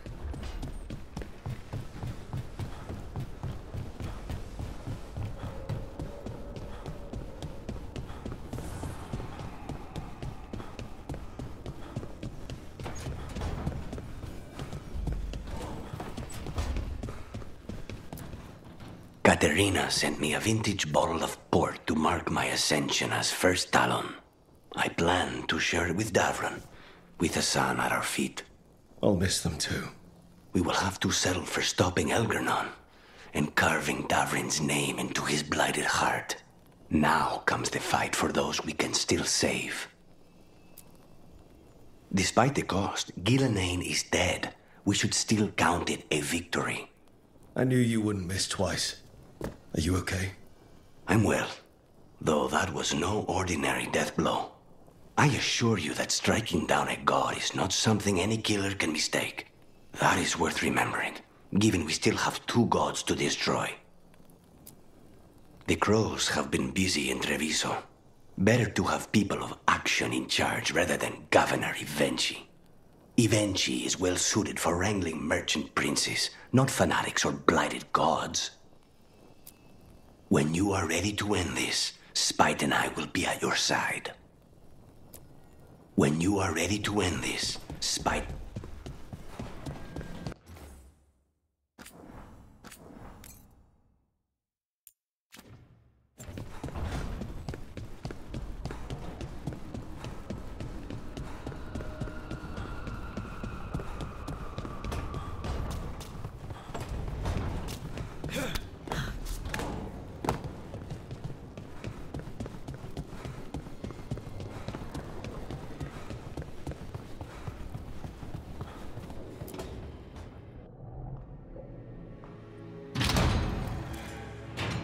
Katerina sent me a vintage bottle of port to mark my ascension as First Talon. I plan to share it with Davrin, with the sun at our feet. I'll miss them too. We will have to settle for stopping Elgernon and carving Davrin's name into his blighted heart. Now comes the fight for those we can still save. Despite the cost, Gillenane is dead. We should still count it a victory. I knew you wouldn't miss twice. Are you okay? I'm well, though that was no ordinary death blow. I assure you that striking down a god is not something any killer can mistake. That is worth remembering, given we still have 2 gods to destroy. The Crows have been busy in Treviso. Better to have people of action in charge rather than Governor Ivenchi. Ivenchi is well suited for wrangling merchant princes, not fanatics or blighted gods. When you are ready to end this, Spite and I will be at your side. When you are ready to end this, Spite...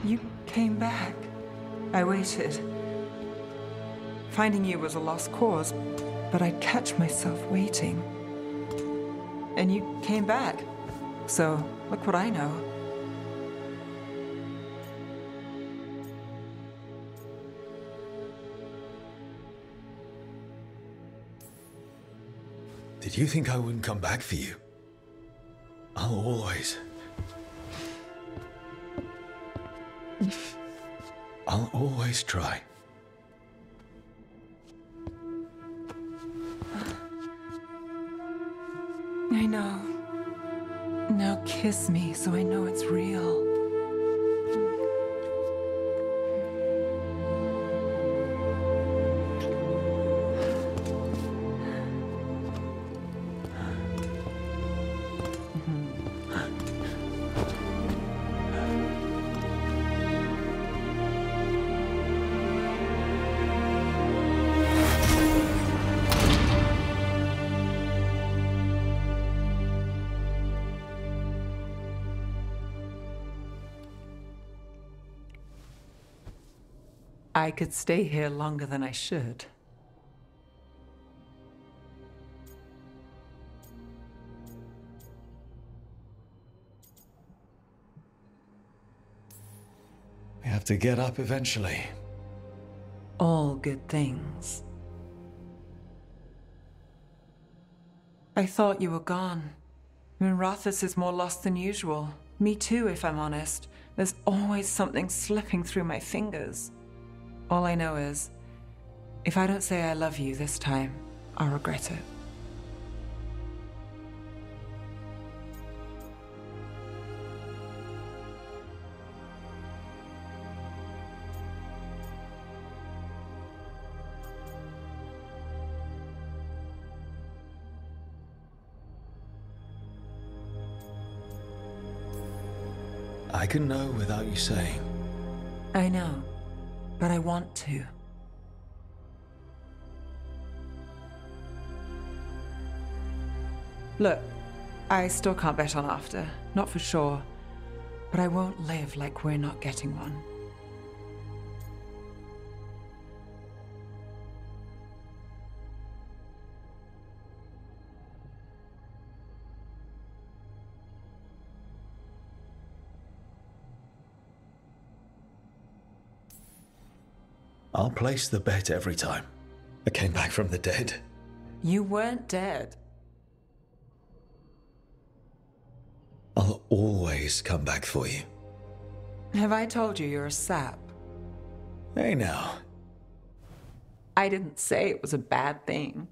You came back. I waited. Finding you was a lost cause, but I'd catch myself waiting. And you came back. So, look what I know. Did you think I wouldn't come back for you? I'll always try. I know. Now kiss me so I know it's real. I could stay here longer than I should. We have to get up eventually. All good things. I thought you were gone. Minrathous is more lost than usual. Me too, if I'm honest. There's always something slipping through my fingers. All I know is, if I don't say I love you this time, I'll regret it. I can know without you saying. I know. But I want to. Look, I still can't bet on after, not for sure. But I won't live like we're not getting one. I'll place the bet every time. I came back from the dead. You weren't dead. I'll always come back for you. Have I told you you're a sap? Hey now. I didn't say it was a bad thing.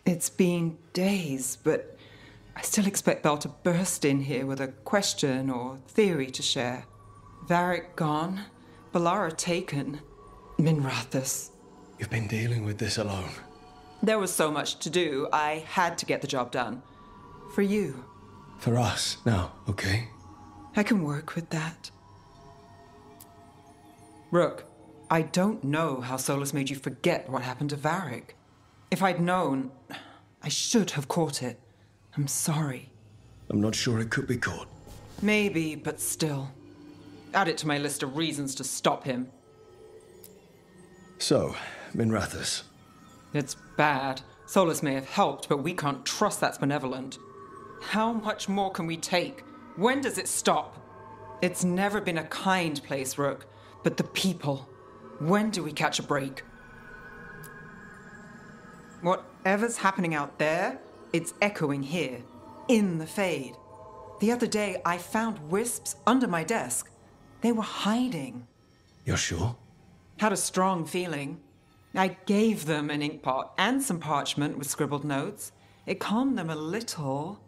It's been days, but I still expect Belle to burst in here with a question or theory to share. Varric gone, Bellara taken, Minrathous. You've been dealing with this alone. There was so much to do, I had to get the job done. For you. For us, now, okay? I can work with that. Rook, I don't know how Solus made you forget what happened to Varric. If I'd known, I should have caught it. I'm sorry. I'm not sure it could be caught. Maybe, but still. Add it to my list of reasons to stop him. So, Minrathous. It's bad. Solus may have helped, but we can't trust that's benevolent. How much more can we take? When does it stop? It's never been a kind place, Rook, but the people. When do we catch a break? Whatever's happening out there, it's echoing here, in the Fade. The other day, I found wisps under my desk. They were hiding. You're sure? Had a strong feeling. I gave them an inkpot and some parchment with scribbled notes. It calmed them a little.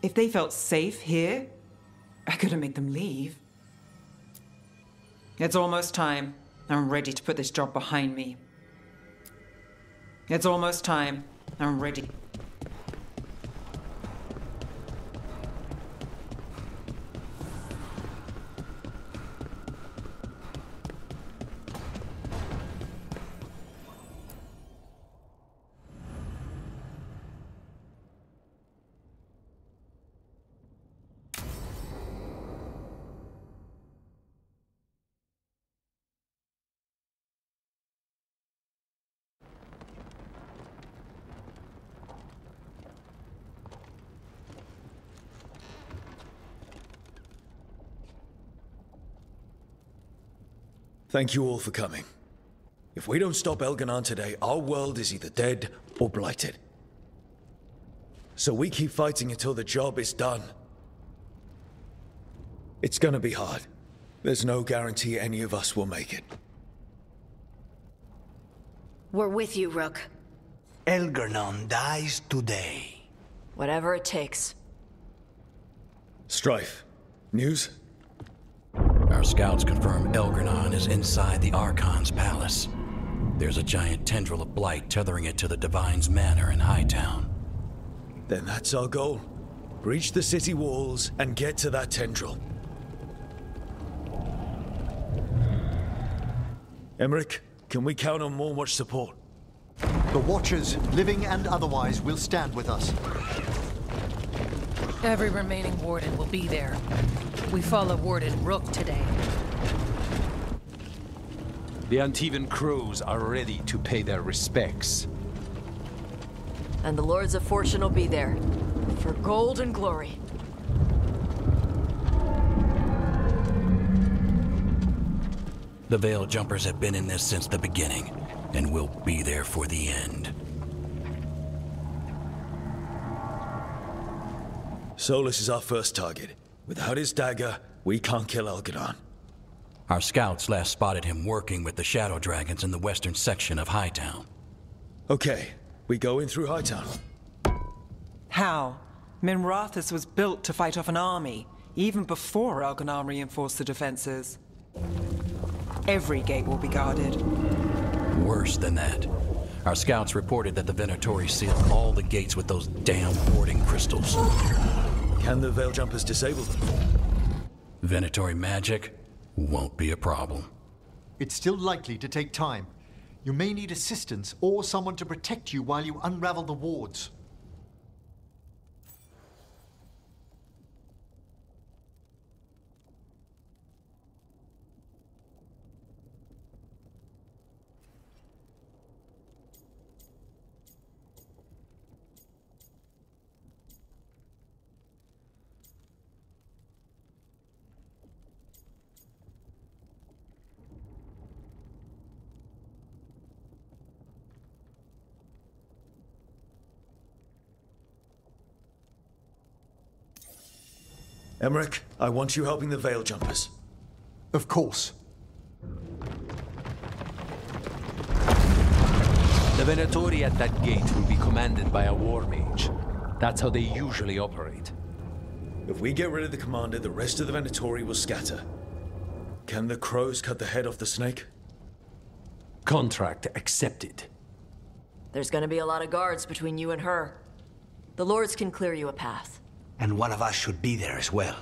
If they felt safe here, I couldn't make them leave. It's almost time. I'm ready to put this job behind me. It's almost time. I'm ready. Thank you all for coming. If we don't stop Elganon today, our world is either dead or blighted. So we keep fighting until the job is done. It's gonna be hard. There's no guarantee any of us will make it. We're with you, Rook. Elganon dies today. Whatever it takes. Strife, news? Our scouts confirm Elganon is inside the Archon's palace. There's a giant tendril of blight tethering it to the Divine's manor in Hightown. Then that's our goal. Breach the city walls and get to that tendril. Emmerich, can we count on more Watch support? The Watchers, living and otherwise, will stand with us. Every remaining Warden will be there. We follow Warden Rook today. The Antivan crows are ready to pay their respects. And the Lords of Fortune will be there. For gold and glory. The Veil Jumpers have been in this since the beginning, and will be there for the end. Solus is our first target. Without his dagger, we can't kill Elganon. Our scouts last spotted him working with the Shadow Dragons in the western section of Hightown. Okay, we go in through Hightown. How? Minrathous was built to fight off an army, even before Elganon reinforced the defenses. Every gate will be guarded. Worse than that. Our scouts reported that the Venatori sealed all the gates with those damn warding crystals. Can the Veil Jumpers disable them? Venatori magic won't be a problem. It's still likely to take time. You may need assistance or someone to protect you while you unravel the wards. Emmerich, I want you helping the Veil Jumpers. Of course. The Venatori at that gate will be commanded by a war mage. That's how they usually operate. If we get rid of the commander, the rest of the Venatori will scatter. Can the crows cut the head off the snake? Contract accepted. There's gonna be a lot of guards between you and her. The Lords can clear you a path. And one of us should be there as well.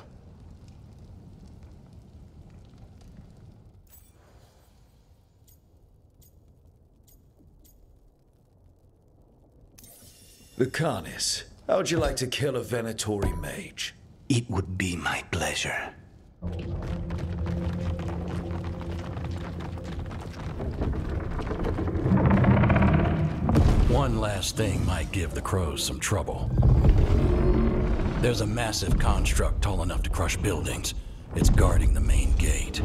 Lucanus, how'd you like to kill a Venatori mage? It would be my pleasure. One last thing might give the crows some trouble. There's a massive construct tall enough to crush buildings. It's guarding the main gate.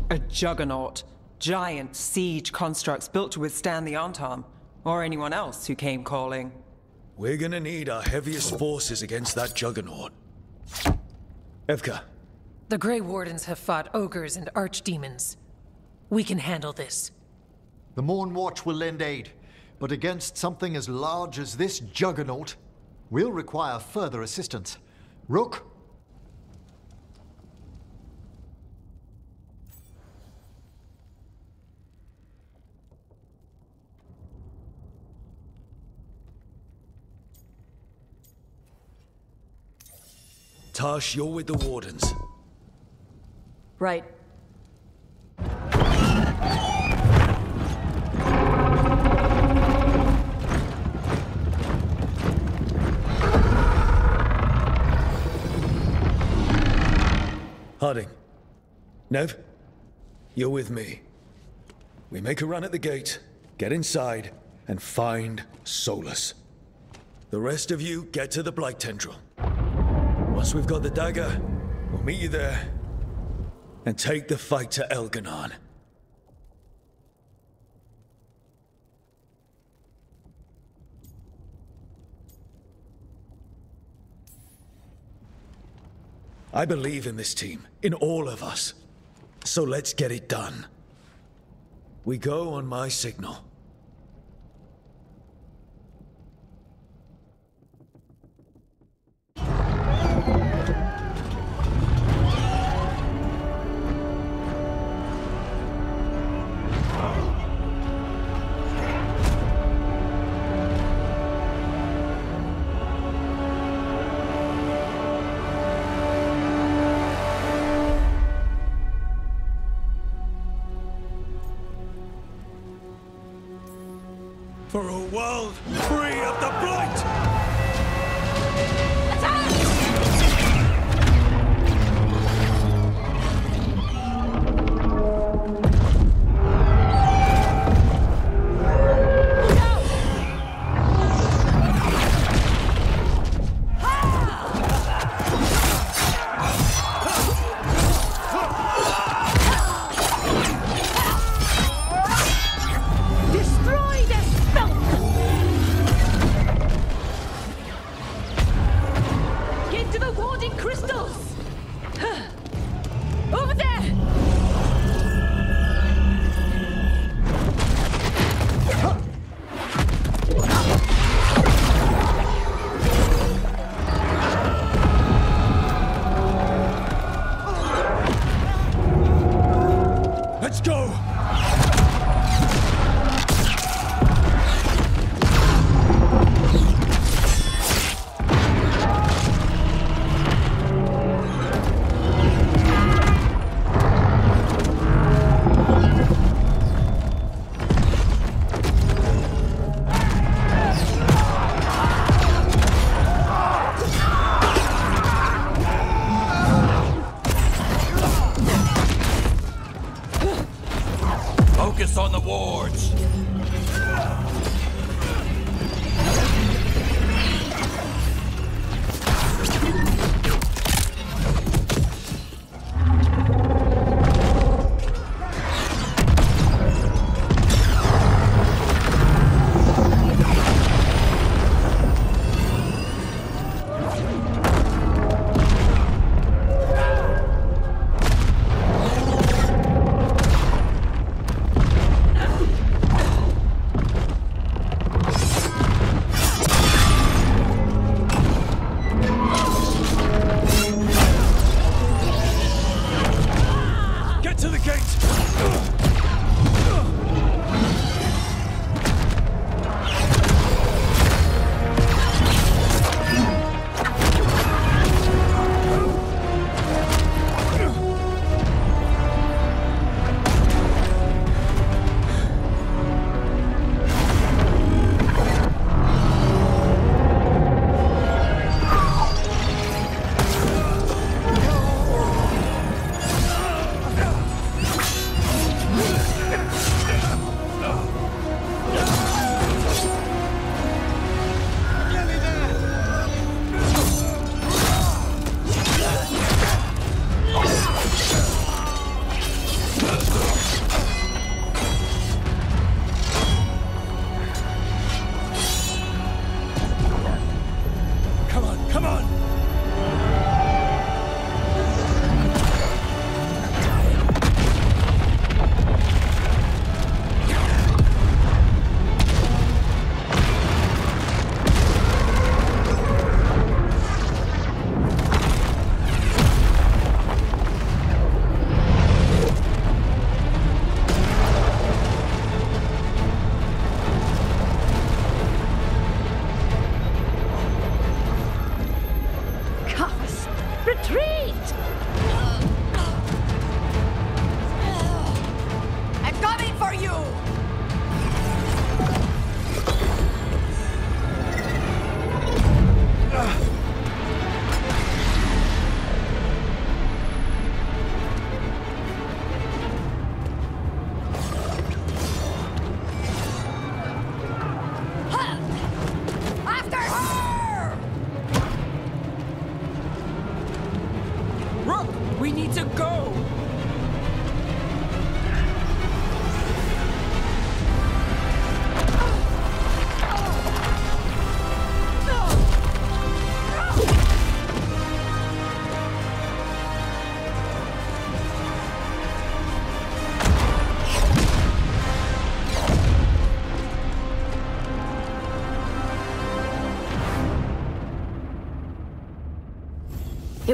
A juggernaut. Giant siege constructs built to withstand the Antam, or anyone else who came calling. We're gonna need our heaviest forces against that juggernaut. Evka. The Grey Wardens have fought ogres and archdemons. We can handle this. The Morn Watch will lend aid, but against something as large as this juggernaut, we'll require further assistance. Rook? Tash, you're with the Wardens. Right. Harding. Nev, you're with me. We make a run at the gate, get inside, and find Solus. The rest of you get to the Blight Tendril. Once we've got the dagger, we'll meet you there and take the fight to Elganon. I believe in this team, in all of us. So let's get it done. We go on my signal. For a world free of the Blight! Focus on the wards.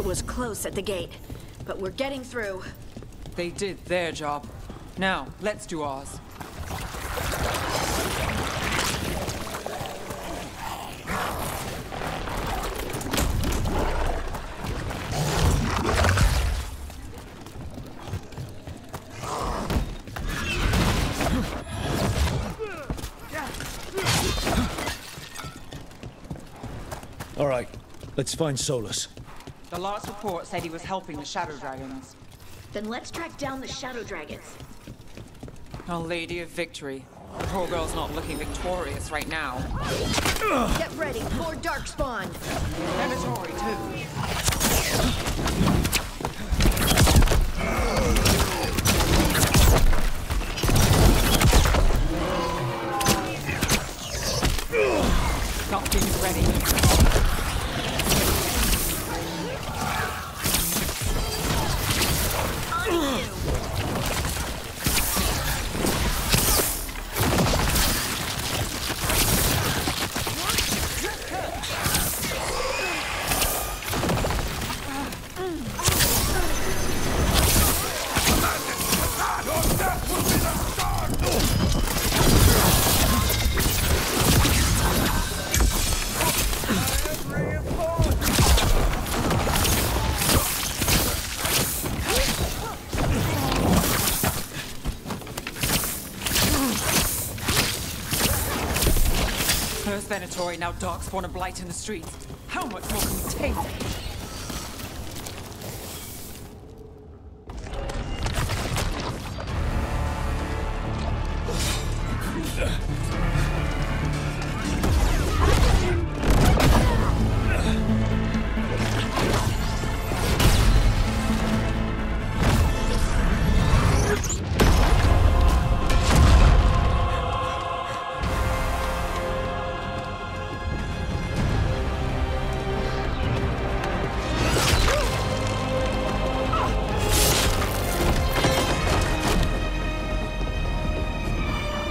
It was close at the gate, but we're getting through. They did their job. Now, let's do ours. All right, let's find Solus. The last report said he was helping the Shadow Dragons. Then let's track down the Shadow Dragons. Our Lady of Victory. The poor girl's not looking victorious right now. Get ready, more Darkspawn! Mandatory, too. Got things ready. First Venatori, now Darkspawn and Blight in the streets. How much more can we take?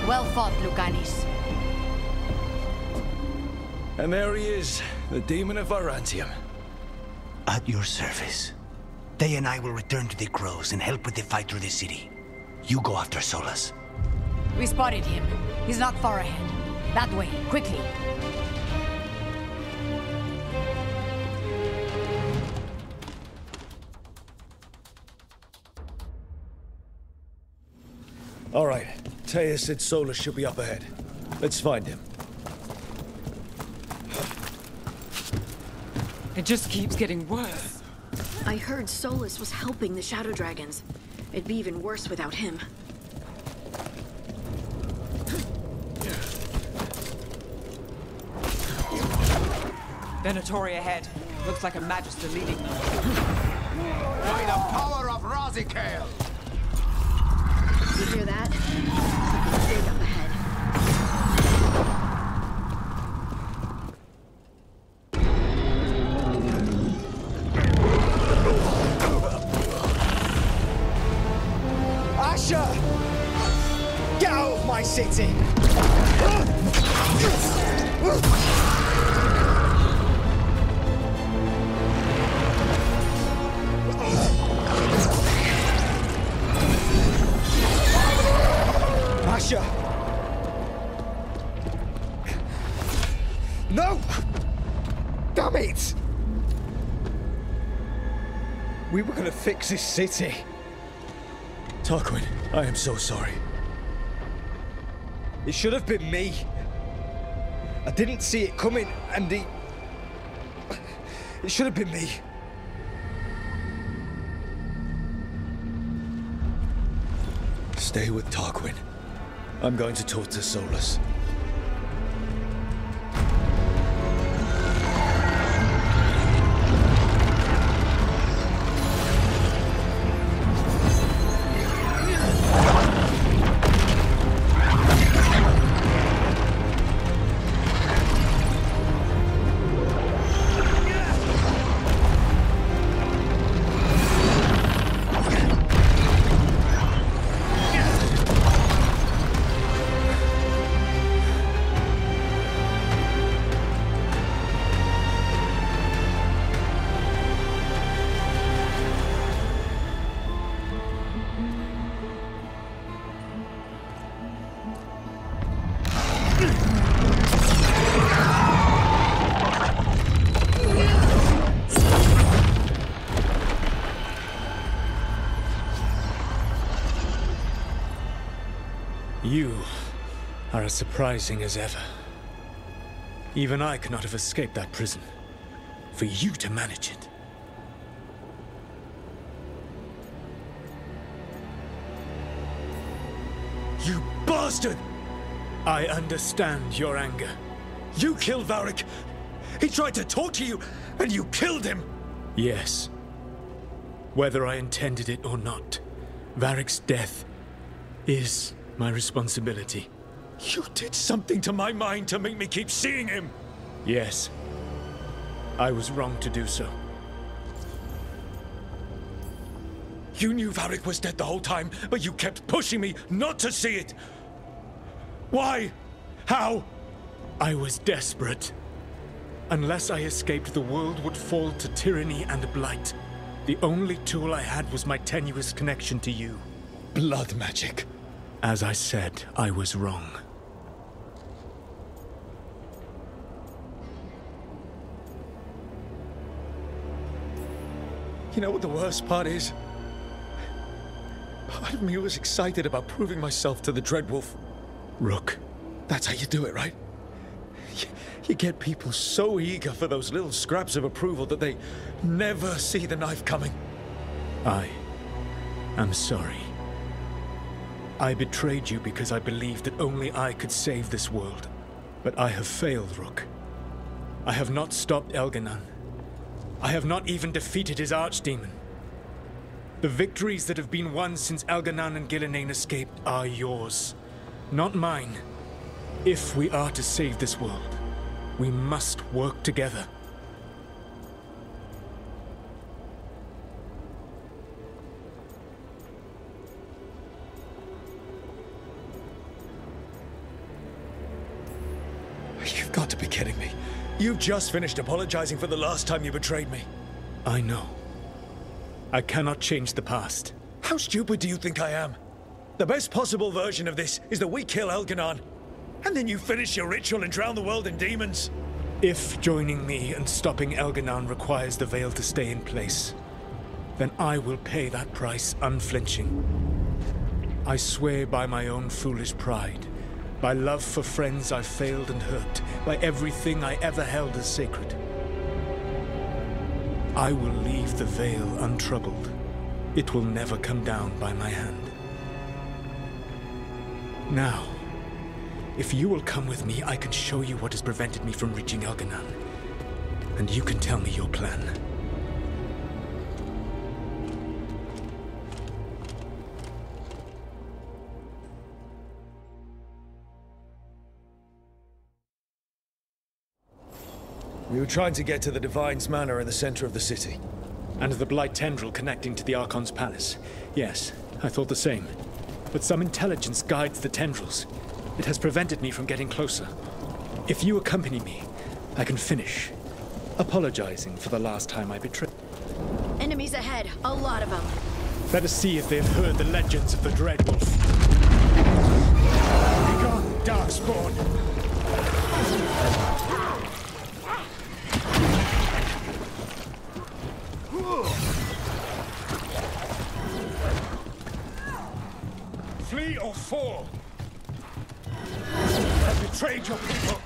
Well fought, Lucanis. And there he is, the demon of Varantium. At your service. They and I will return to the Crows and help with the fight through the city. You go after Solus. We spotted him. He's not far ahead. That way, quickly. All right, Taya said Solus should be up ahead. Let's find him. It just keeps getting worse. I heard Solus was helping the Shadow Dragons. It'd be even worse without him. Venatori ahead. Looks like a Magister leading them. By the power of Razikale! You hear that? Something big up ahead. Asher! Get out of my city! Asher! No! Damn it! We were gonna fix this city. Tarquin, I am so sorry. It should have been me. I didn't see it coming, and it should have been me. Stay with Tarquin. I'm going to talk to Solus. You are as surprising as ever. Even I could not have escaped that prison. For you to manage it. You bastard! I understand your anger. You killed Varric. He tried to talk to you, and you killed him! Yes. Whether I intended it or not, Varric's death is my responsibility. You did something to my mind to make me keep seeing him! Yes. I was wrong to do so. You knew Varric was dead the whole time, but you kept pushing me not to see it! Why? How? I was desperate. Unless I escaped, the world would fall to tyranny and blight. The only tool I had was my tenuous connection to you. Blood magic. As I said, I was wrong. You know what the worst part is? Part of me was excited about proving myself to the Dreadwolf. Rook, that's how you do it, right? You get people so eager for those little scraps of approval that they never see the knife coming. I am sorry. I betrayed you because I believed that only I could save this world. But I have failed, Rook. I have not stopped Elganon. I have not even defeated his archdemon. The victories that have been won since Elganon and Gillenane escaped are yours, not mine. If we are to save this world, we must work together. You've got to be kidding me. You've just finished apologizing for the last time you betrayed me. I know. I cannot change the past. How stupid do you think I am? The best possible version of this is that we kill Elganon, and then you finish your ritual and drown the world in demons. If joining me and stopping Elganon requires the Veil to stay in place, then I will pay that price unflinching. I swear by my own foolish pride, by love for friends I failed and hurt, by everything I ever held as sacred. I will leave the Veil untroubled. It will never come down by my hand. Now, if you will come with me, I can show you what has prevented me from reaching Elganon. And you can tell me your plan. We were trying to get to the Divine's Manor in the center of the city. And the Blight Tendril connecting to the Archon's palace. Yes, I thought the same. But some intelligence guides the tendrils. It has prevented me from getting closer. If you accompany me, I can finish apologizing for the last time I betrayed. Enemies ahead, a lot of them. Let us see if they've heard the legends of the Dreadwolf. Begone, Darkspawn! Flee or fall! You have betrayed your people!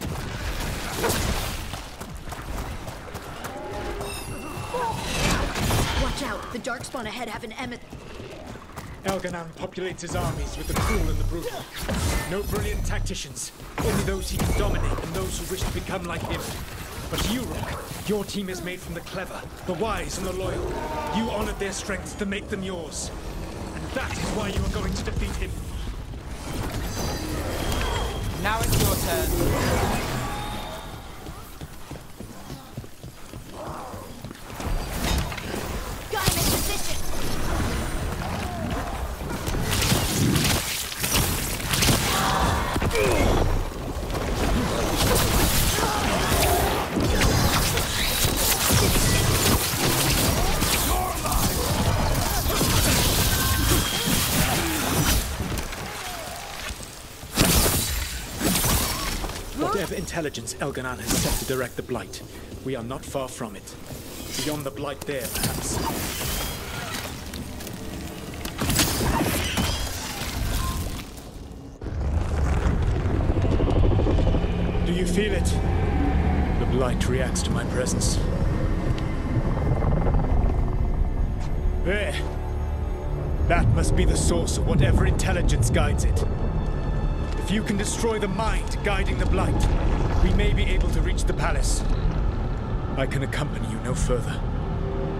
Watch out, the Darkspawn ahead have an Emmet. Elganon populates his armies with the cruel and the brutal. No brilliant tacticians, only those he can dominate and those who wish to become like him. But you, Rook, your team is made from the clever, the wise, and the loyal. You honored their strengths to make them yours. And that is why you are going to defeat him. Now it's your turn. Whatever intelligence Elganon has set to direct the Blight, we are not far from it. Beyond the Blight there, perhaps. you feel it? The blight reacts to my presence. There. That must be the source of whatever intelligence guides it. If you can destroy the mind guiding the blight, we may be able to reach the palace. I can accompany you no further.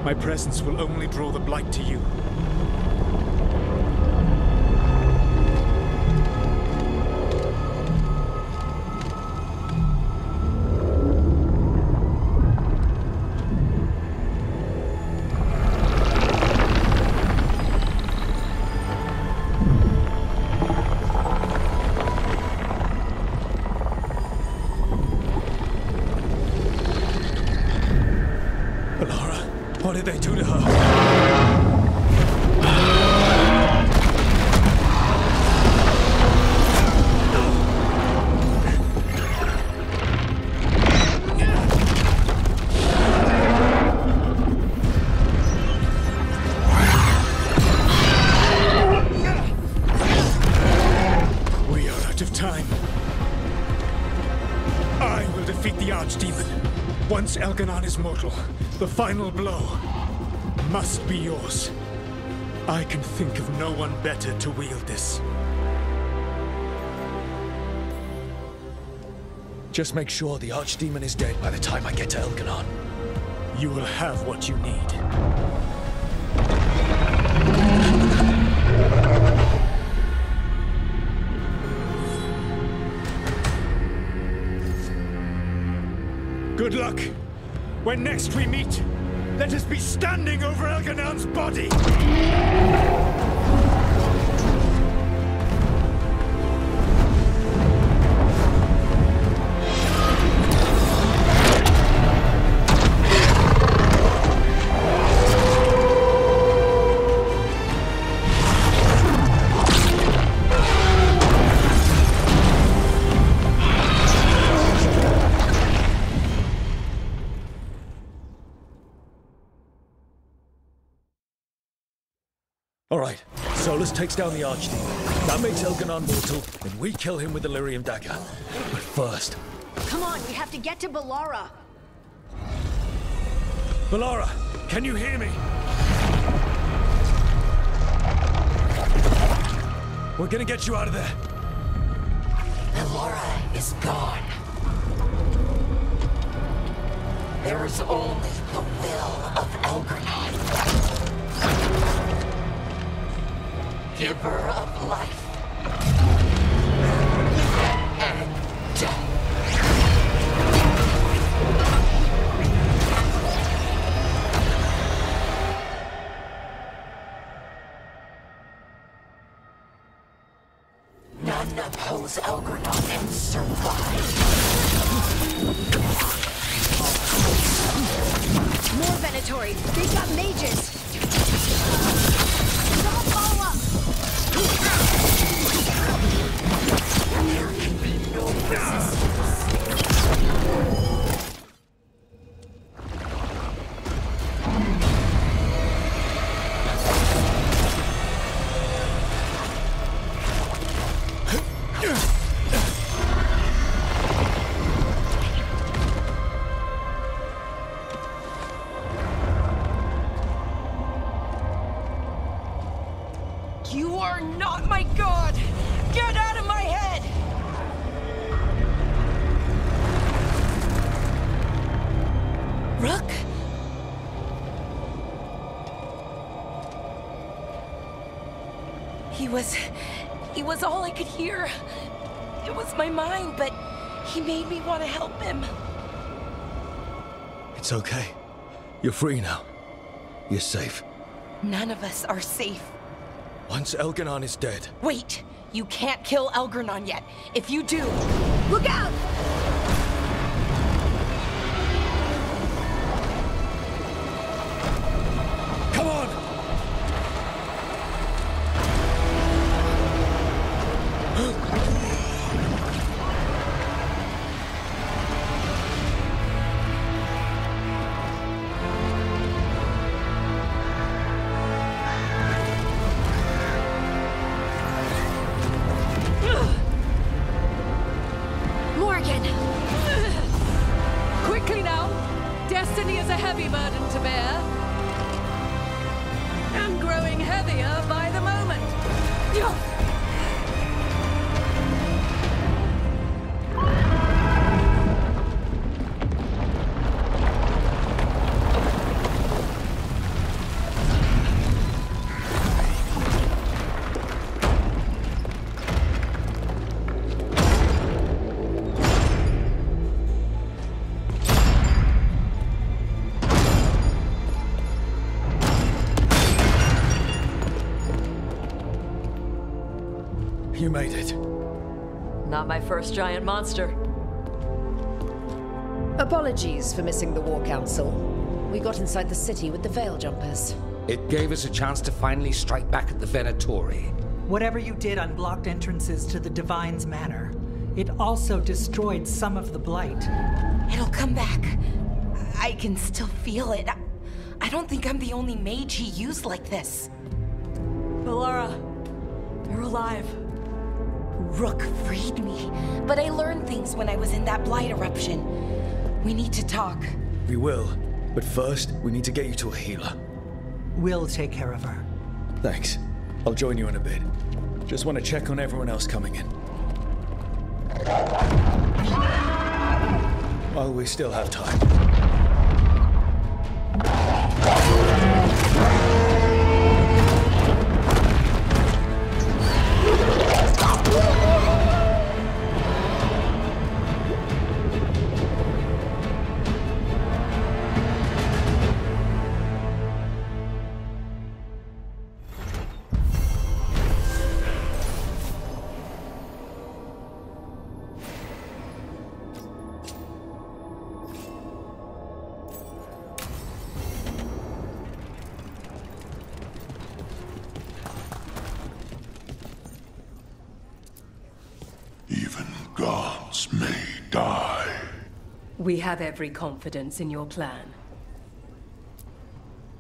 My presence will only draw the blight to you. What did they do to her? We are out of time. I will defeat the Archdemon. Once Elganon is mortal, the final blow must be yours. I can think of no one better to wield this. Just make sure the Archdemon is dead by the time I get to Elganon. You will have what you need. Good luck. When next we meet, let us be standing over Elganon's body! All right, Solus takes down the Archdemon. That makes Elganon mortal, and we kill him with the Lyrium dagger. But first... Come on, we have to get to Bellara. Bellara, can you hear me? We're gonna get you out of there. Bellara is gone. There is only the will of Elganon. Giver of life and death. None oppose Elganon and survive. More Venatori! They've got mages! Don't follow up! There can be no resistance. You are not my god! Get out of my head! Rook? He was all I could hear. It was my mind, but he made me want to help him. It's okay. You're free now. You're safe. None of us are safe. Once Elganon is dead... Wait! You can't kill Elganon yet. If you do... Look out! Come on! Morgan! heavy burden to bear. And growing heavier by the moment. You made it. Not my first giant monster. Apologies for missing the War Council. We got inside the city with the Veil Jumpers. It gave us a chance to finally strike back at the Venatori. Whatever you did unblocked entrances to the Divine's Manor. It also destroyed some of the Blight. It'll come back. I can still feel it. I don't think I'm the only mage he used like this. Valara, you're alive. Rook freed me, but I learned things when I was in that Blight eruption. We need to talk. We will, but first, we need to get you to a healer. We'll take care of her. Thanks. I'll join you in a bit. Just want to check on everyone else coming in. While we still have time. We have every confidence in your plan.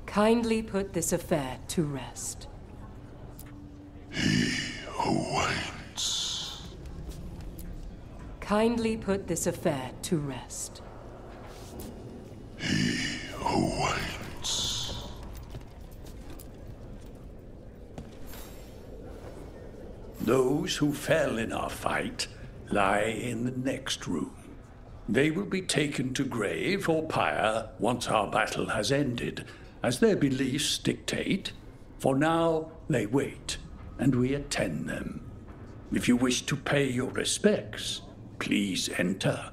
Kindly put this affair to rest. He awaits. Kindly put this affair to rest. He awaits. Those who fell in our fight lie in the next room. They will be taken to grave or pyre once our battle has ended, as their beliefs dictate. For now, they wait, and we attend them. If you wish to pay your respects, please enter.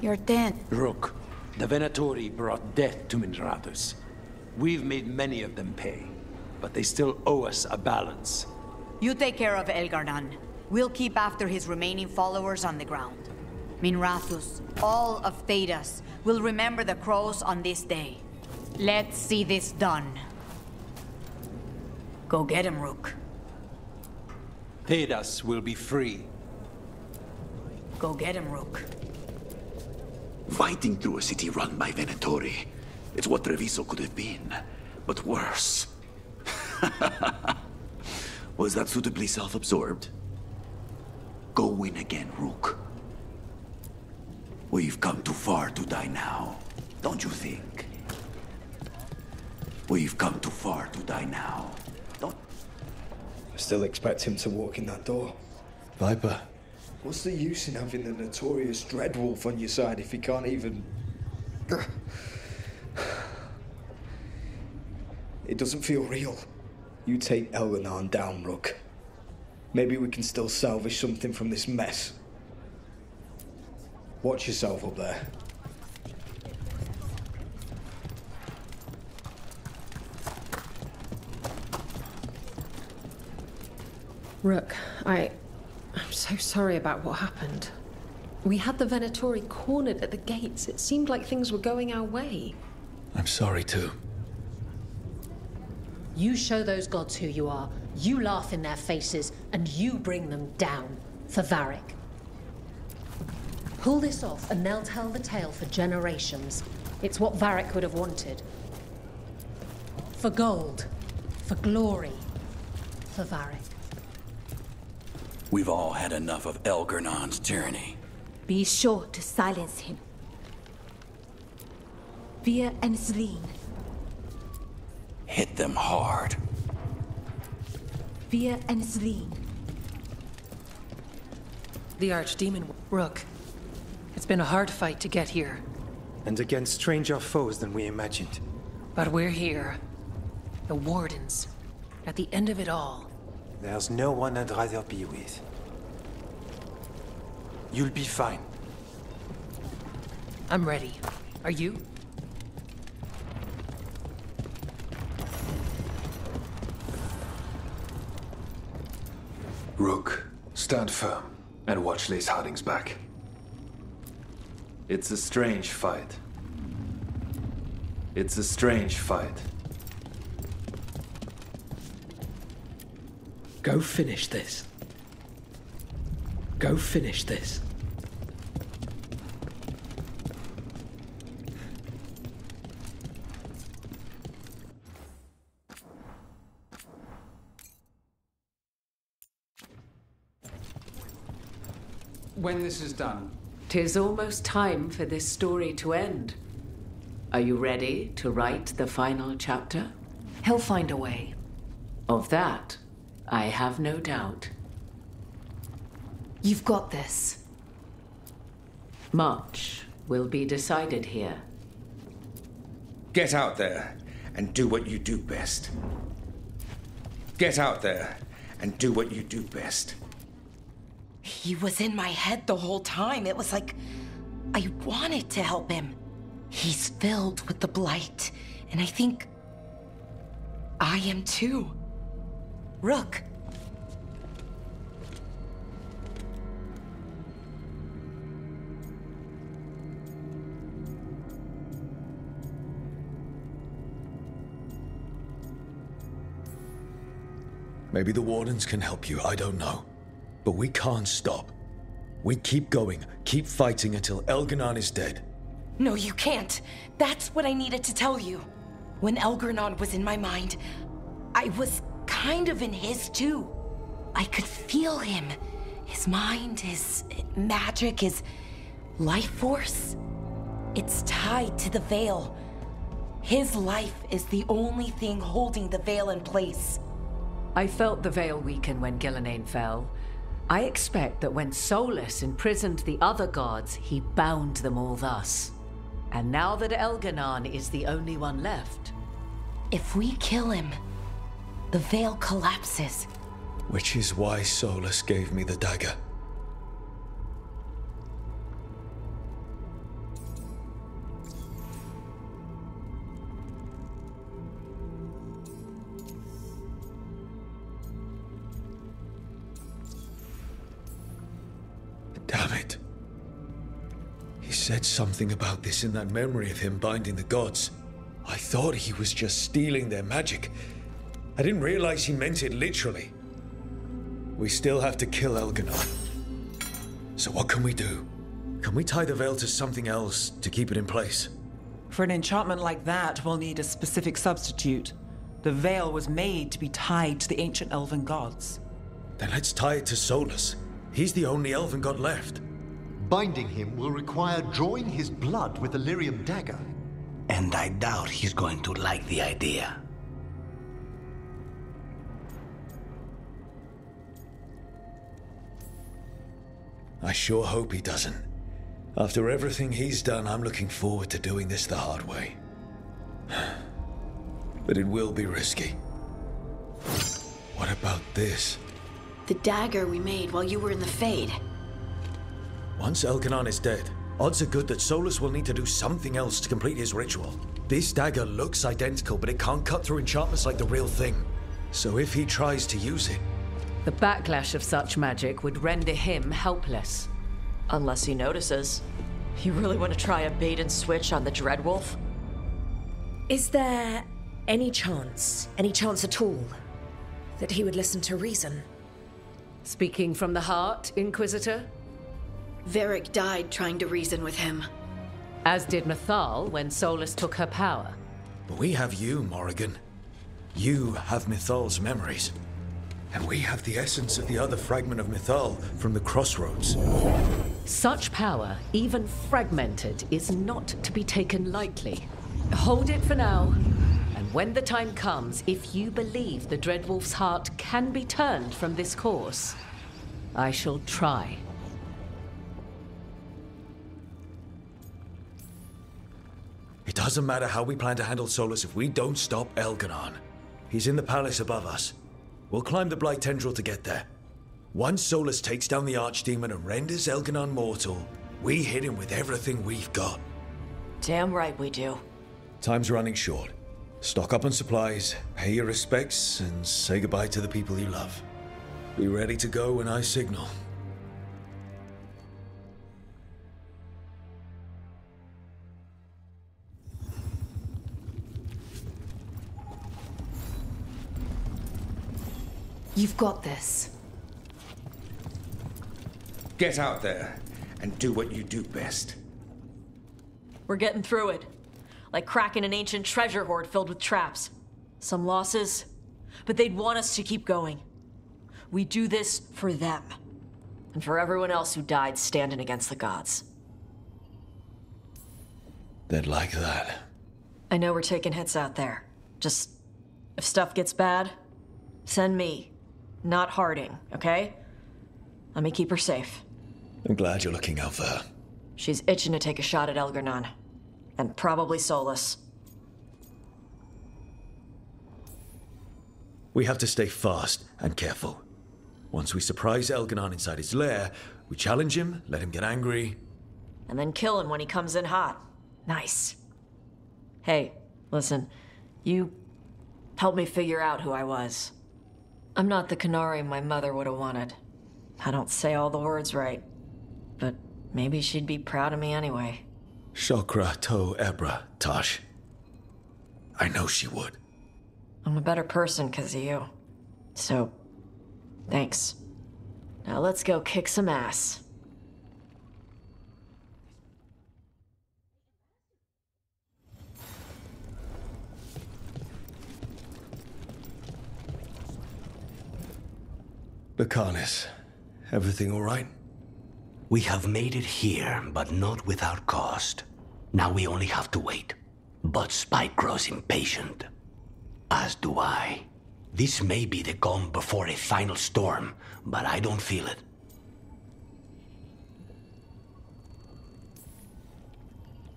You're dead. Rook, the Venatori brought death to Minrathous. We've made many of them pay, but they still owe us a balance. You take care of Elgar'nan. We'll keep after his remaining followers on the ground. Minrathous, all of Thedas, will remember the crows on this day. Let's see this done. Go get him, Rook. Thedas will be free. Go get him, Rook. Fighting through a city run by Venatori. It's what Treviso could have been, but worse. Was that suitably self-absorbed? Go win again, Rook. We've come too far to die now, don't you think? We've come too far to die now, don't... I still expect him to walk in that door. Viper. What's the use in having the notorious Dreadwolf on your side if he can't even... It doesn't feel real. You take Elganon down, Rook. Maybe we can still salvage something from this mess. Watch yourself up there. Rook, I'm so sorry about what happened. We had the Venatori cornered at the gates. It seemed like things were going our way. I'm sorry too. You show those gods who you are, you laugh in their faces, and you bring them down for Varric. Pull this off and they'll tell the tale for generations. It's what Varric would have wanted. For gold, for glory, for Varric. We've all had enough of Elgernon's tyranny. Be sure to silence him. Veer and Zleen. Hit them hard. Veer and Zleen. The Archdemon... Rook, it's been a hard fight to get here. And against stranger foes than we imagined. But we're here. The Wardens. At the end of it all. There's no one I'd rather be with. You'll be fine. I'm ready. Are you? Rook, stand firm and watch Lace Harding's back. It's a strange fight. It's a strange fight. Go finish this. Go finish this. When this is done, 'Tis almost time for this story to end. Are you ready to write the final chapter? He'll find a way. Of that, I have no doubt. You've got this. Much will be decided here. Get out there and do what you do best. Get out there and do what you do best. He was in my head the whole time. It was like I wanted to help him. He's filled with the blight, and I think I am too. Rook. Maybe the Wardens can help you, I don't know. But we can't stop. We keep going, keep fighting until Elganon is dead. No, you can't. That's what I needed to tell you. When Elgarnon was in my mind, I was kind of in his too. I could feel him. His mind, his magic, his life force. It's tied to the Veil. His life is the only thing holding the Veil in place. I felt the Veil weaken when Gillenane fell. I expect that when Solus imprisoned the other gods, he bound them all thus. And now that Elganon is the only one left... If we kill him, the Veil collapses. Which is why Solus gave me the dagger. Damn it. He said something about this in that memory of him binding the gods. I thought he was just stealing their magic. I didn't realize he meant it literally. We still have to kill Elganon. So what can we do? Can we tie the Veil to something else to keep it in place? For an enchantment like that, we'll need a specific substitute. The Veil was made to be tied to the ancient elven gods. Then let's tie it to Solus. He's the only elven god left. Binding him will require drawing his blood with a lyrium dagger. And I doubt he's going to like the idea. I sure hope he doesn't. After everything he's done, I'm looking forward to doing this the hard way. But it will be risky. What about this? The dagger we made while you were in the Fade. Once Elganon is dead, odds are good that Solus will need to do something else to complete his ritual. This dagger looks identical, but it can't cut through enchantments like the real thing. So if he tries to use it... The backlash of such magic would render him helpless. Unless he notices. You really want to try a bait and switch on the Dreadwolf? Is there any chance at all, that he would listen to reason? Speaking from the heart, Inquisitor? Varric died trying to reason with him. As did Mythal when Solus took her power. But we have you, Morrigan. You have Mythal's memories. And we have the essence of the other fragment of Mythal from the Crossroads. Such power, even fragmented, is not to be taken lightly. Hold it for now. And when the time comes, if you believe the Dreadwolf's heart can be turned from this course, I shall try. It doesn't matter how we plan to handle Solus if we don't stop Elganon. He's in the palace above us. We'll climb the Blight Tendril to get there. Once Solus takes down the Archdemon and renders Elganon mortal, we hit him with everything we've got. Damn right we do. Time's running short. Stock up on supplies, pay your respects, and say goodbye to the people you love. Be ready to go when I signal. You've got this. Get out there and do what you do best. We're getting through it. Like cracking an ancient treasure hoard filled with traps. Some losses, but they'd want us to keep going. We do this for them. And for everyone else who died standing against the gods. They'd like that. I know we're taking hits out there. Just, if stuff gets bad, send me. Not Harding, okay? Let me keep her safe. I'm glad you're looking out for her. She's itching to take a shot at Elgarnon. And probably Solus. We have to stay fast and careful. Once we surprise Elganon inside his lair, we challenge him, let him get angry. And then kill him when he comes in hot. Nice. Hey, listen. You helped me figure out who I was. I'm not the Canary my mother would have wanted. I don't say all the words right. But maybe she'd be proud of me anyway. Shokra to Ebra, Tosh. I know she would. I'm a better person because of you. So, thanks. Now let's go kick some ass. Bakanis, everything all right? We have made it here, but not without cost. Now we only have to wait. But Spike grows impatient. As do I. This may be the calm before a final storm, but I don't feel it.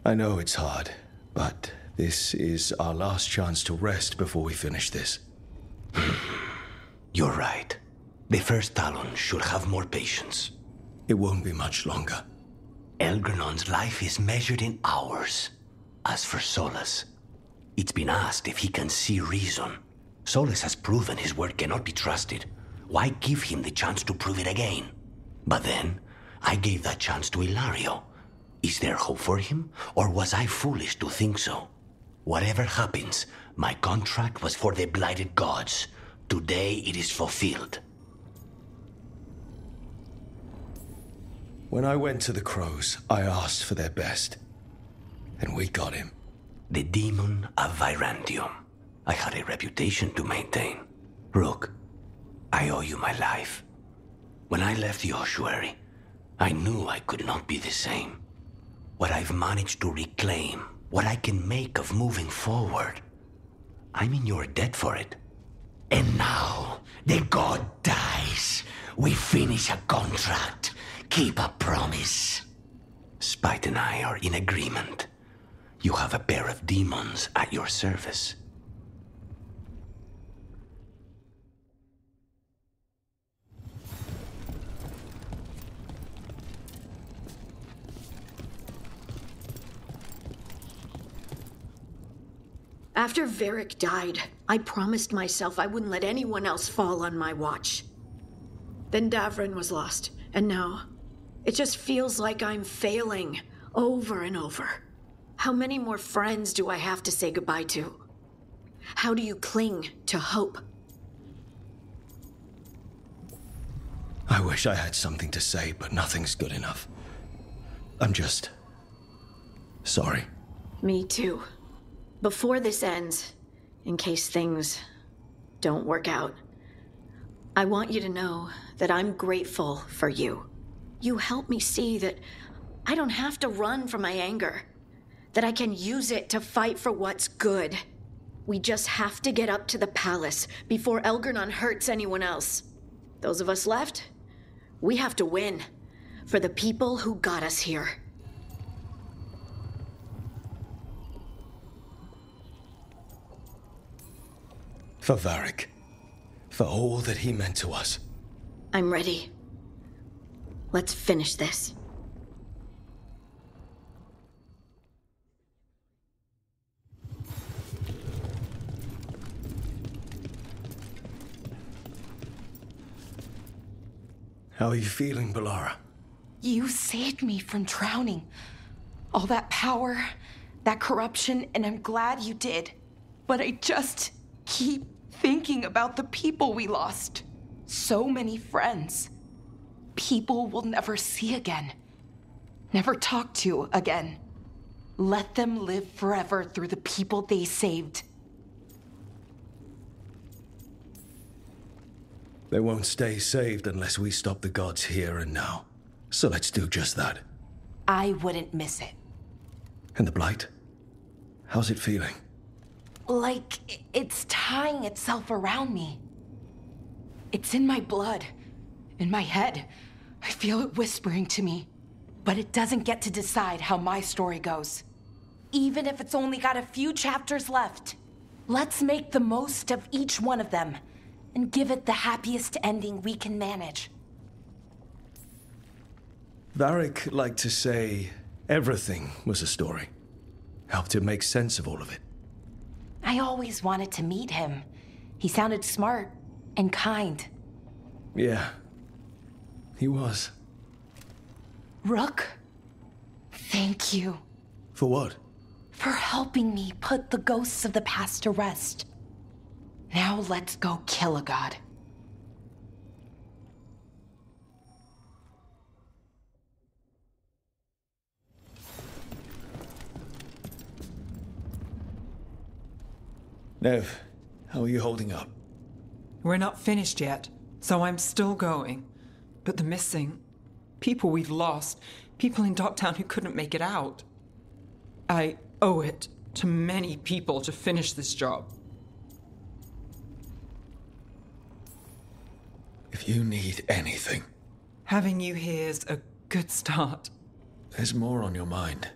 I know it's hard, but this is our last chance to rest before we finish this. You're right. The first Talon should have more patience. It won't be much longer. Elgernon's life is measured in hours. As for Solus, it's been asked if he can see reason. Solus has proven his word cannot be trusted. Why give him the chance to prove it again? But then, I gave that chance to Ilario. Is there hope for him, or was I foolish to think so? Whatever happens, my contract was for the blighted gods. Today it is fulfilled. When I went to the Crows, I asked for their best. And we got him. The demon of Virantium. I had a reputation to maintain. Rook, I owe you my life. When I left the ossuary, I knew I could not be the same. What I've managed to reclaim, what I can make of moving forward, I'm in your debt for it. And now, the god dies. We finish a contract, keep a promise. Spite and I are in agreement. You have a pair of demons at your service. After Varric died, I promised myself I wouldn't let anyone else fall on my watch. Then Davrin was lost, and now it just feels like I'm failing over and over. How many more friends do I have to say goodbye to? How do you cling to hope? I wish I had something to say, but nothing's good enough. I'm just... sorry. Me too. Before this ends, in case things don't work out, I want you to know that I'm grateful for you. You help me see that I don't have to run from my anger, that I can use it to fight for what's good. We just have to get up to the palace before Elgar'nan hurts anyone else. Those of us left, we have to win for the people who got us here. For Varric. For all that he meant to us. I'm ready. Let's finish this. How are you feeling, Bellara? You saved me from drowning. All that power, that corruption, and I'm glad you did. But I just keep thinking about the people we lost. So many friends. People we'll never see again. Never talk to again. Let them live forever through the people they saved. They won't stay saved unless we stop the gods here and now. So let's do just that. I wouldn't miss it. And the Blight? How's it feeling? Like it's tying itself around me. It's in my blood, in my head. I feel it whispering to me. But it doesn't get to decide how my story goes. Even if it's only got a few chapters left. Let's make the most of each one of them and give it the happiest ending we can manage. Varric liked to say everything was a story. Helped him make sense of all of it. I always wanted to meet him. He sounded smart and kind. Yeah, he was. Rook, thank you. For what? For helping me put the ghosts of the past to rest. Now let's go kill a god. Nev, how are you holding up? We're not finished yet, so I'm still going. But the missing, people we've lost, people in Docktown who couldn't make it out. I owe it to many people to finish this job. If you need anything... Having you here's a good start. There's more on your mind.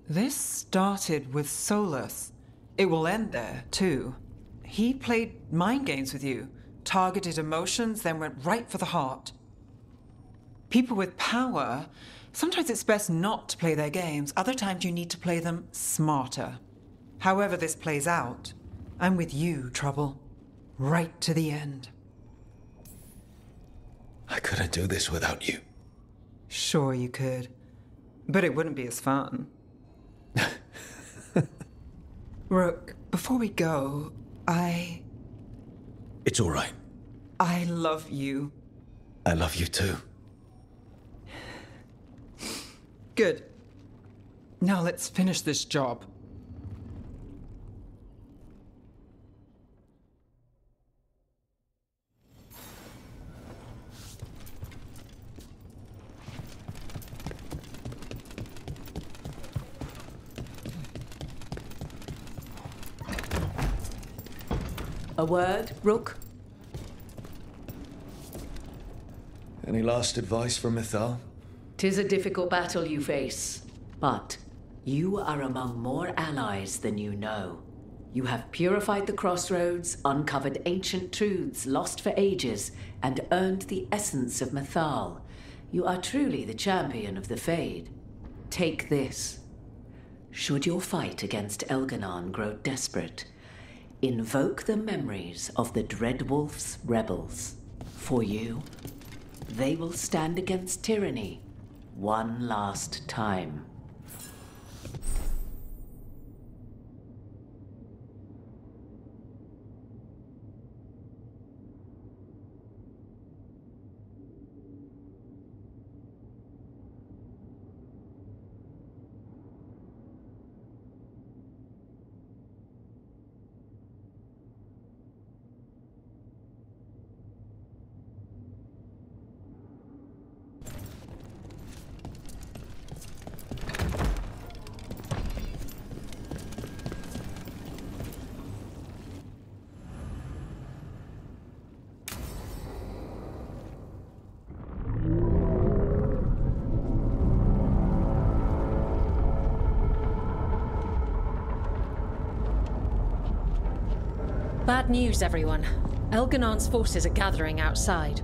This started with Solus. It will end there, too. He played mind games with you, targeted emotions, then went right for the heart. People with power, sometimes it's best not to play their games, other times you need to play them smarter. However this plays out, I'm with you, Trouble. Right to the end. I couldn't do this without you. Sure you could, but it wouldn't be as fun. Rook, before we go, It's all right. I love you. I love you too. Good. Now let's finish this job. word, Rook? Any last advice from Mythal? 'Tis a difficult battle you face, but you are among more allies than you know. You have purified the crossroads, uncovered ancient truths lost for ages, and earned the essence of Mythal. You are truly the champion of the Fade. Take this. Should your fight against Elganon grow desperate, invoke the memories of the Dread Wolf's rebels. For you, they will stand against tyranny one last time. Bad news, everyone. Elganon's forces are gathering outside.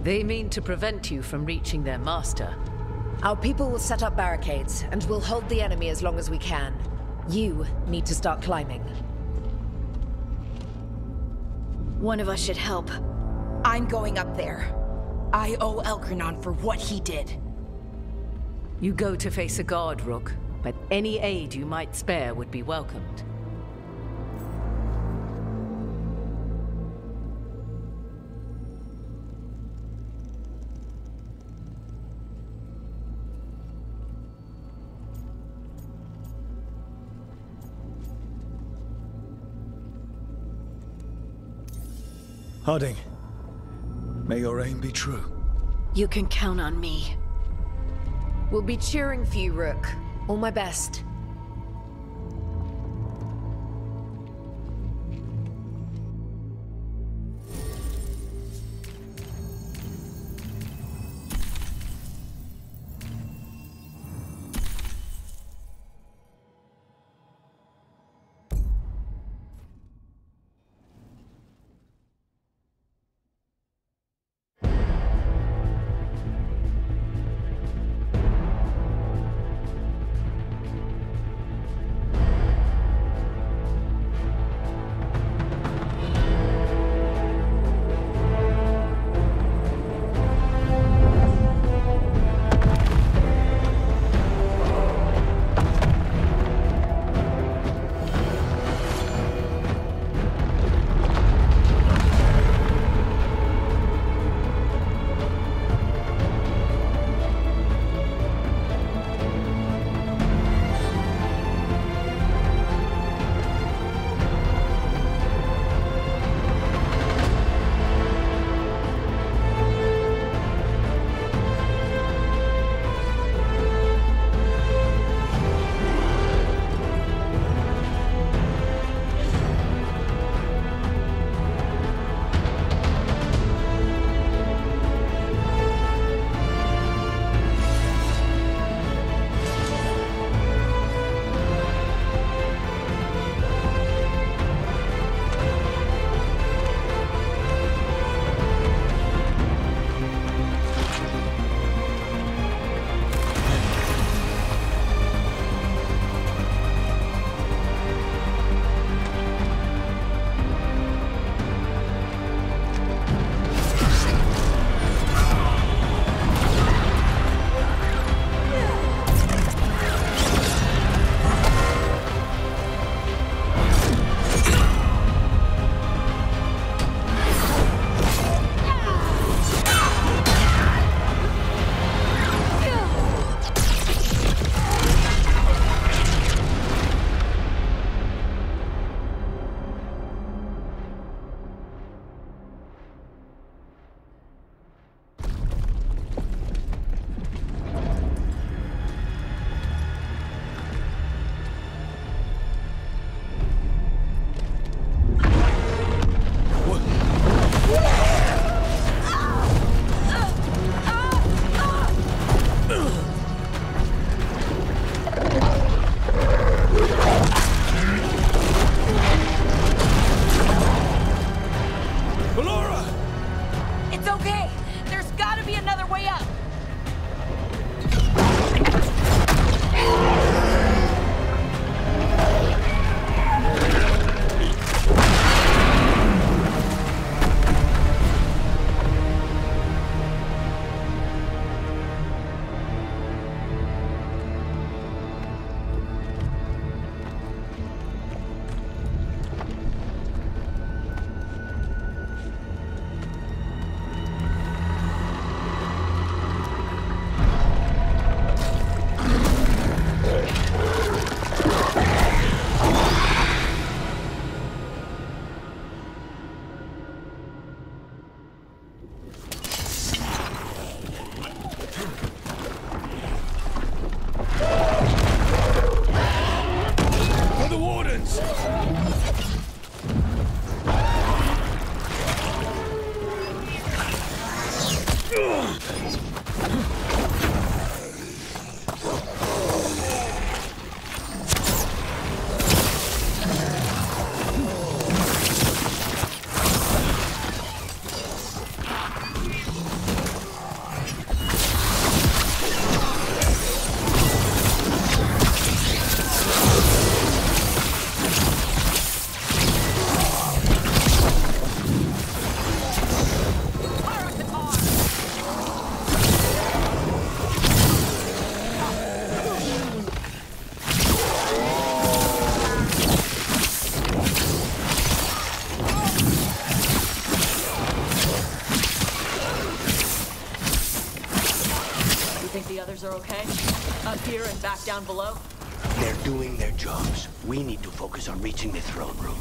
They mean to prevent you from reaching their master. Our people will set up barricades, and we'll hold the enemy as long as we can. You need to start climbing. One of us should help. I'm going up there. I owe Elgarnon for what he did. You go to face a guard, Rook, but any aid you might spare would be welcomed. Harding, may your aim be true. You can count on me. We'll be cheering for you, Rook. All my best. It's okay. There's gotta be another way up. Are okay? Up here and back down below? They're doing their jobs. We need to focus on reaching the throne room.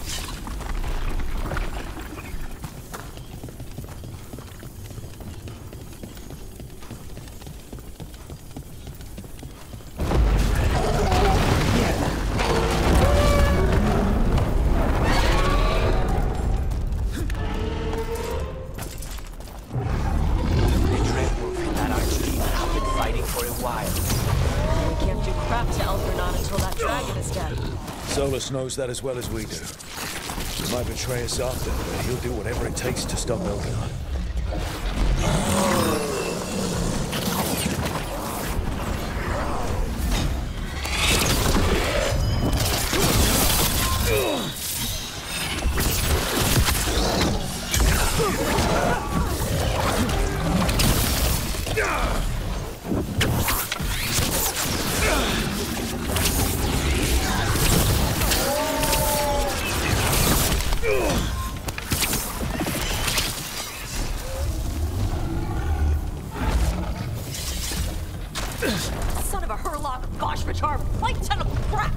Solus knows that as well as we do. He might betray us after, but he'll do whatever it takes to stop Veilguard. Son of a Herlock Goshmachar, like ton of crap!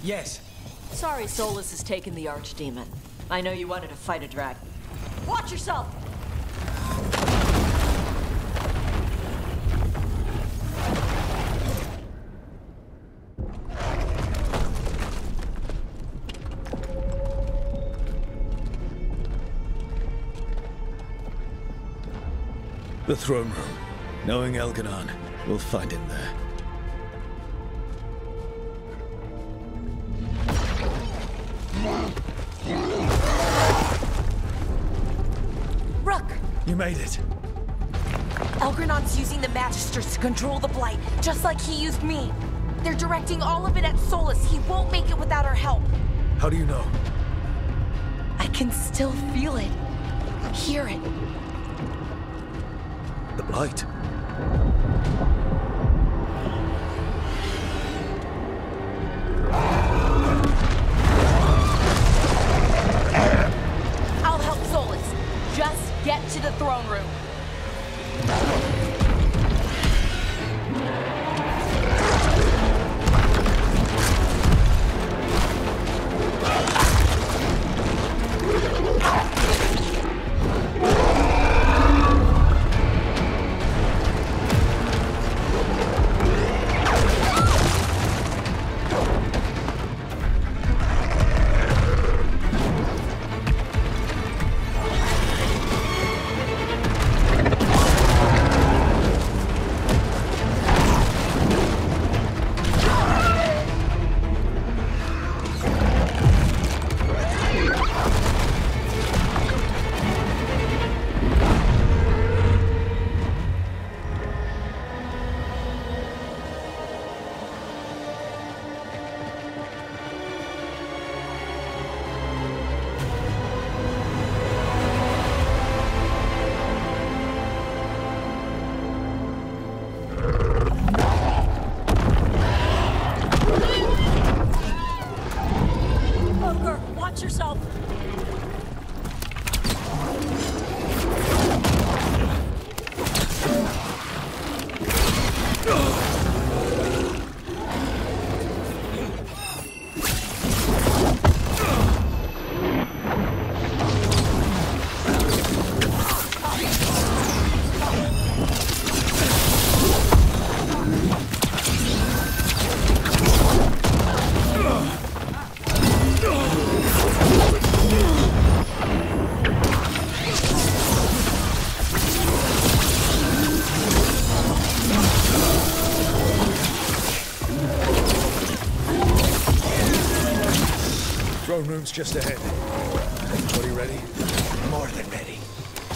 Yes. Sorry Solus has taken the Archdemon. I know you wanted to fight a dragon. Watch yourself! The throne room. Knowing Elganon, we'll find him there. Rook! You made it. Elgranon's using the Magisters to control the Blight, just like he used me. They're directing all of it at Solus. He won't make it without our help. How do you know? I can still feel it. Hear it. The Blight. throne room's just ahead. Everybody ready? More than ready.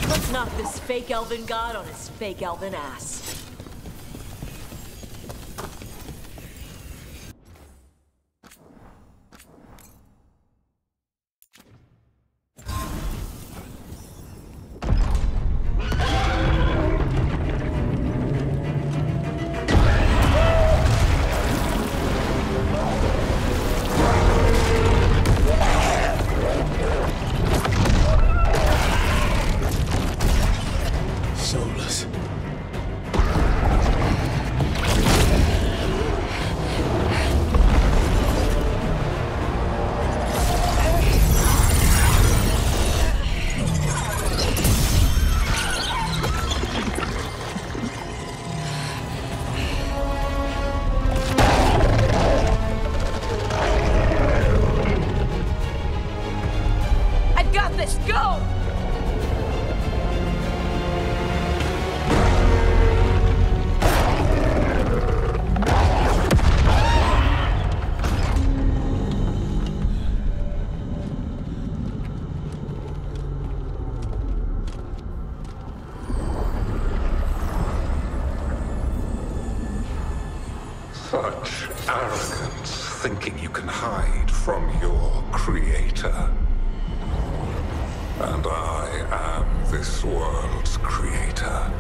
Let's knock this fake elven god on his fake elven ass. Such arrogance, thinking you can hide from your creator. And I am this world's creator.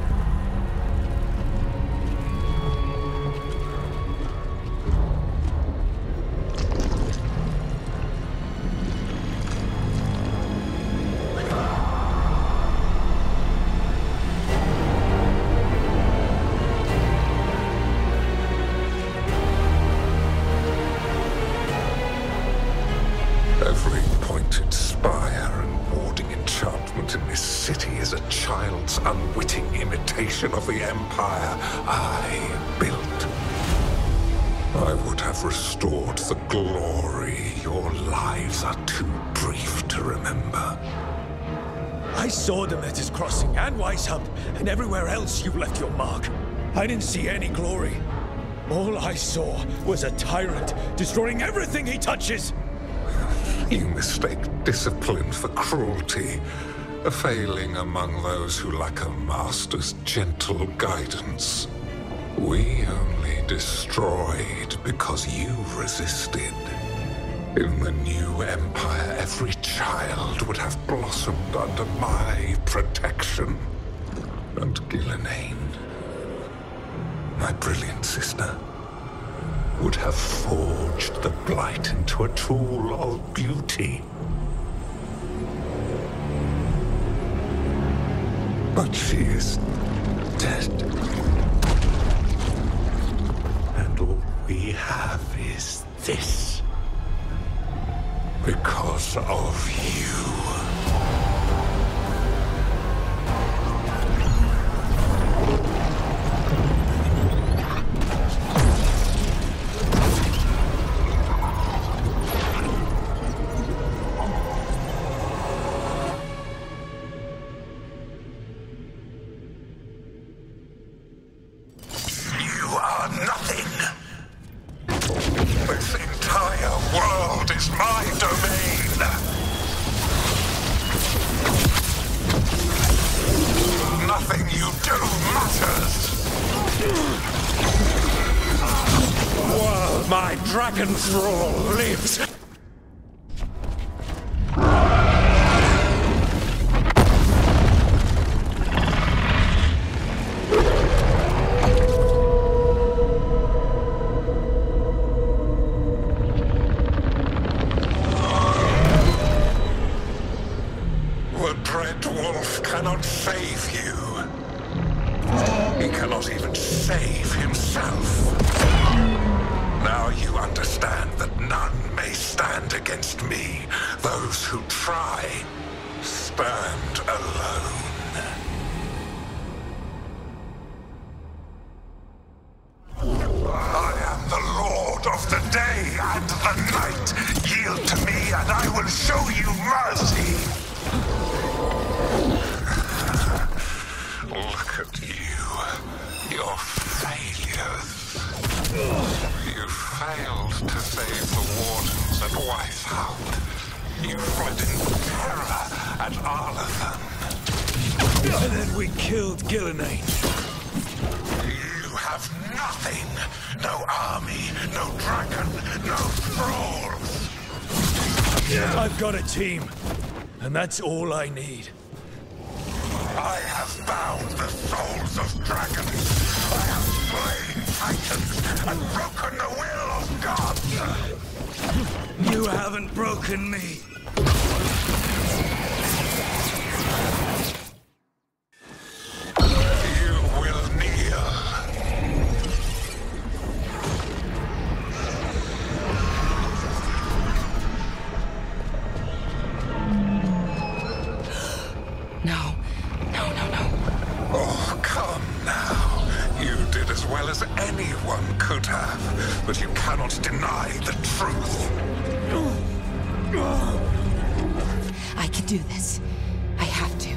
Every pointed spire and warding enchantment in this city is a child's unwitting imitation of the empire I built. I would have restored the glory. Your lives are too brief to remember. I saw Demeter's Crossing and Weishaupt, and everywhere else you left your mark. I didn't see any glory. All I saw was a tyrant destroying everything he touches. You mistake discipline for cruelty, a failing among those who lack a master's gentle guidance. We only destroyed because you resisted. In the new empire, every child would have blossomed under my protection. And Gillenane, my brilliant sister, would have forged the Blight into a tool of beauty. But she is dead. And all we have is this. Because of you. Nothing you do matters! While my dragon thrall lives! The Dread Wolf cannot save you. He cannot even save himself. Now you understand that none may stand against me. Those who try stand alone. I am the Lord of the day and the night. Yield to me and I will show you mercy. Look at you. Your failures. You failed to save the Wardens at Weishaupt. You fled in terror at Arlathan. And then we killed Gillenane. You have nothing. No army, no dragon, no thralls. I've got a team, and that's all I need. I have bound the souls of dragons. I have slain titans and broken the will of gods. You haven't broken me. You will kneel. No. Oh, come now. You did as well as anyone could have, but you cannot deny the truth. I can do this. I have to.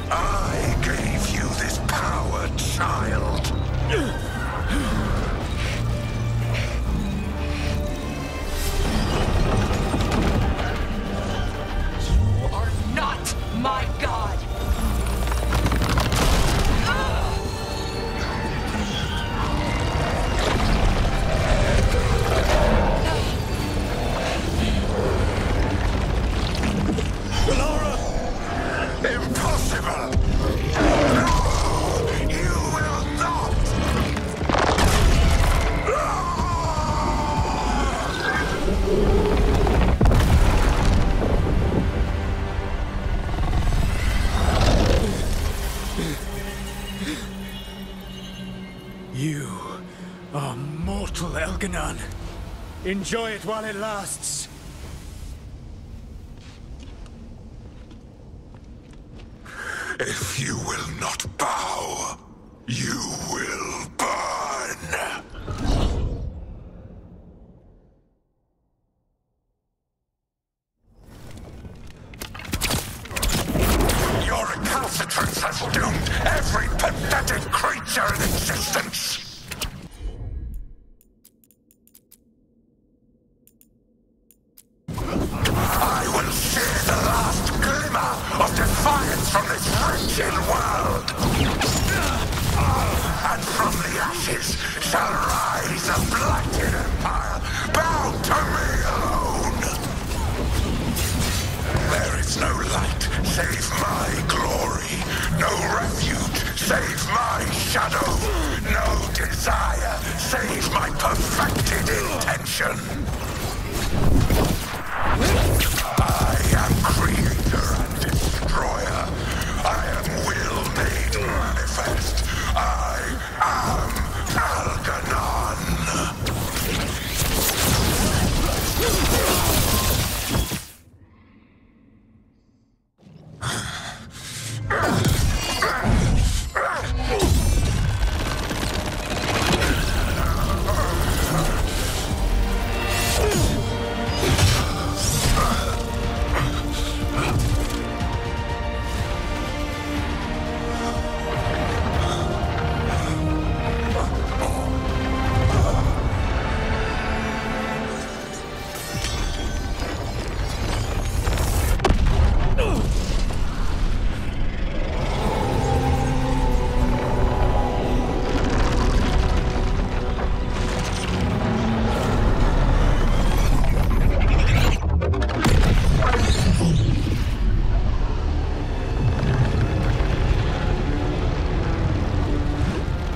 I gave you this power, child. You are not my god! Impossible! No! You will not! You are mortal, Elganon. Enjoy it while it lasts. If you will not bow, you will burn! Your recalcitrance has doomed every pathetic creature in existence! I will share the last glimmer of defiance from this wretched world! And from the ashes shall rise a blighted empire bound to me alone! There is no light save my glory, no refuge save my shadow, no desire save my perfected intention! I am creator and destroyer. I am will made manifest. I am Algernon.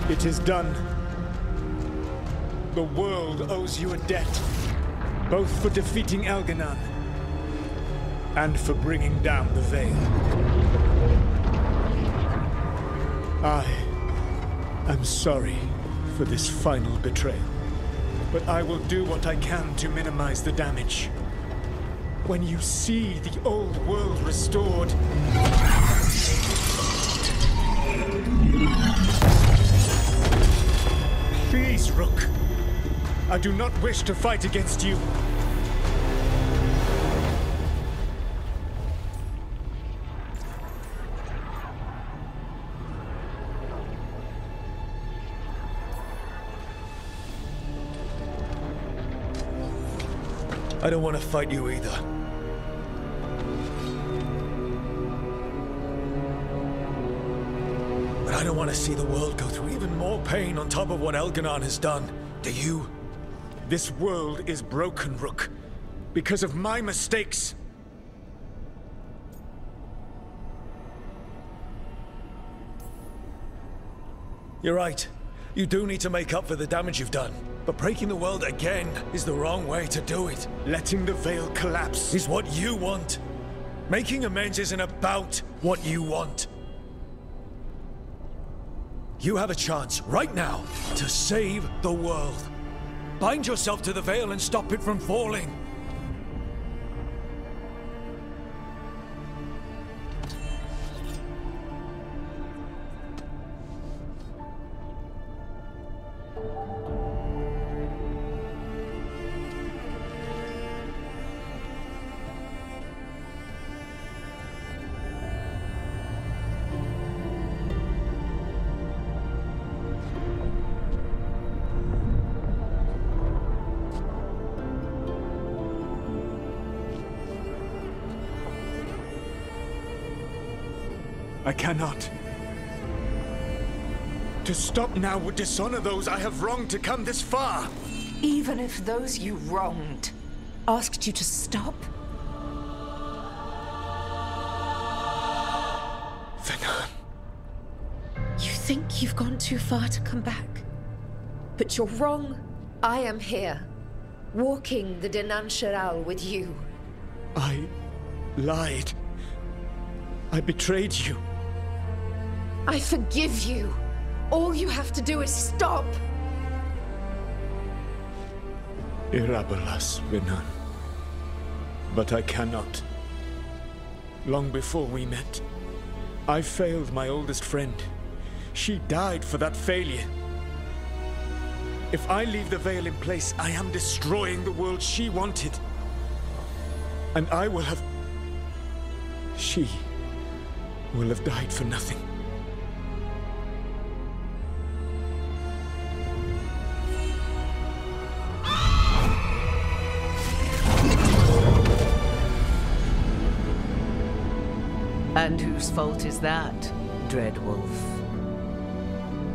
It is done. The world owes you a debt, both for defeating Elganon and for bringing down the Veil. I am sorry for this final betrayal, but I will do what I can to minimize the damage. when you see the old world restored. Please, Rook. I do not wish to fight against you. I don't want to fight you either. But I don't want to see the world go through even more pain on top of what Elganon has done. Do you? This world is broken, Rook. Because of my mistakes. You're right. You do need to make up for the damage you've done. But breaking the world again is the wrong way to do it. Letting the Veil collapse is what you want. Making amends isn't about what you want. You have a chance right now to save the world. Bind yourself to the Veil and stop it from falling. I cannot. To stop now would dishonor those I have wronged to come this far. Even if those you wronged asked you to stop? Venan. You think you've gone too far to come back? But you're wrong. I am here, walking the Denan Sheral with you. I lied. I betrayed you. I forgive you. All you have to do is stop. Irabalas, Venan. But I cannot. Long before we met, I failed my oldest friend. She died for that failure. If I leave the Veil in place, I am destroying the world she wanted. And I will have... She will have died for nothing. And whose fault is that, Dreadwolf?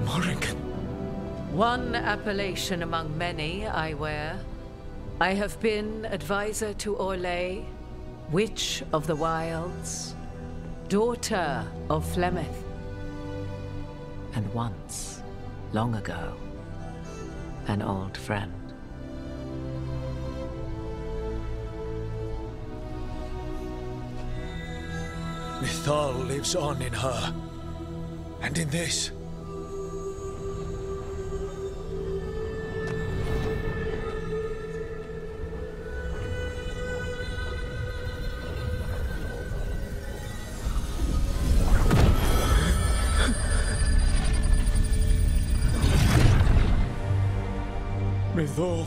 Morrigan. One appellation among many, I wear. I have been advisor to Orlais, Witch of the Wilds, daughter of Flemeth, and once, long ago, an old friend. Mythal lives on in her, and in this. Mythal.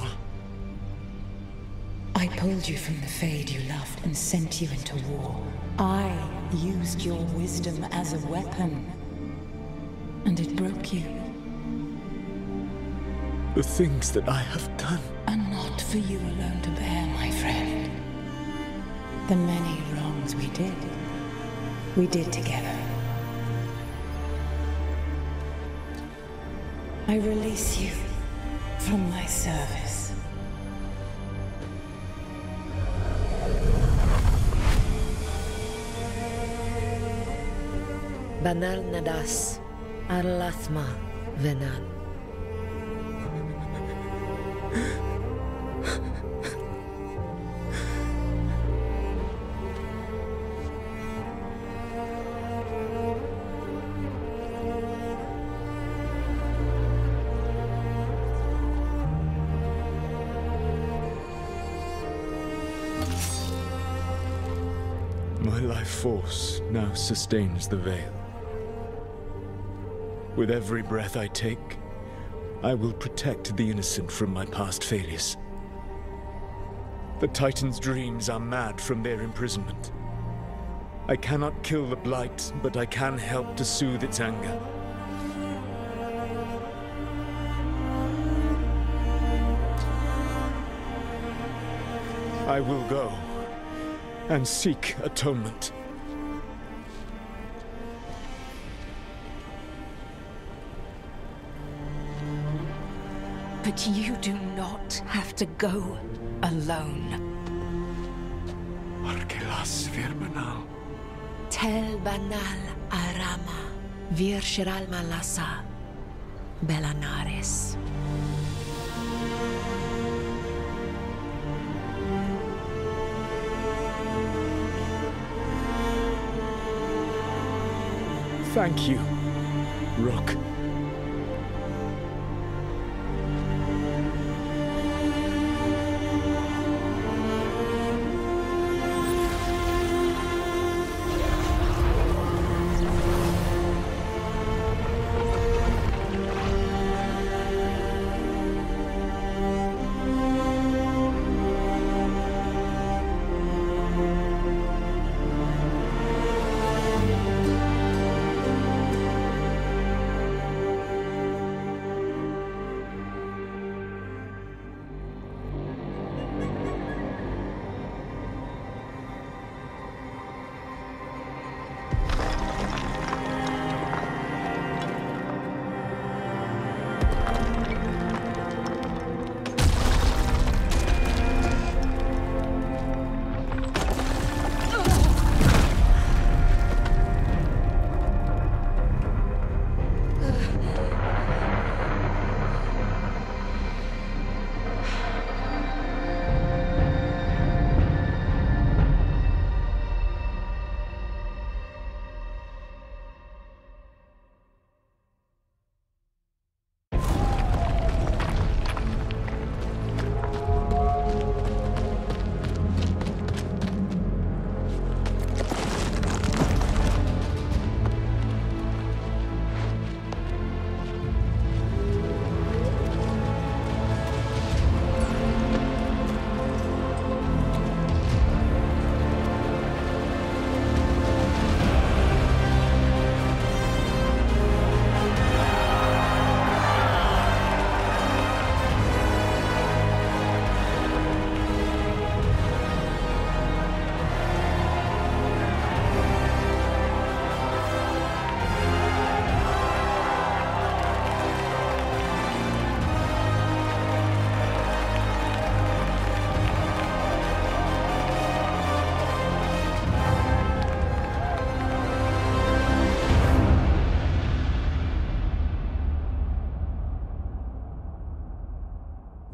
I pulled you from the Fade you loved and sent you into war. I used your wisdom as a weapon, and it broke you. The things that I have done are not for you alone to bear, my friend. The many wrongs we did together. I release you from my service. Banal Nadas, Arlathma, Venan. My life force now sustains the veil. With every breath I take, I will protect the innocent from my past failures. The Titan's dreams are mad from their imprisonment. I cannot kill the Blight, but I can help to soothe its anger. I will go and seek atonement. But you do not have to go alone. Arkelas Virbanal. Tel banal arama, virshiral malasa, belanares. Thank you, Rook.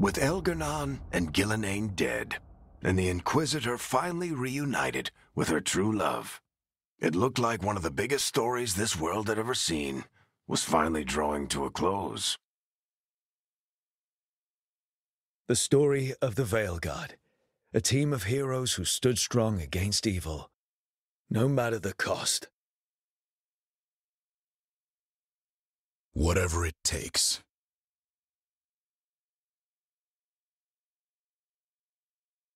With Elgar'nan and Gillenane dead, and the Inquisitor finally reunited with her true love, it looked like one of the biggest stories this world had ever seen was finally drawing to a close. The story of the Veilguard, a team of heroes who stood strong against evil, no matter the cost. Whatever it takes.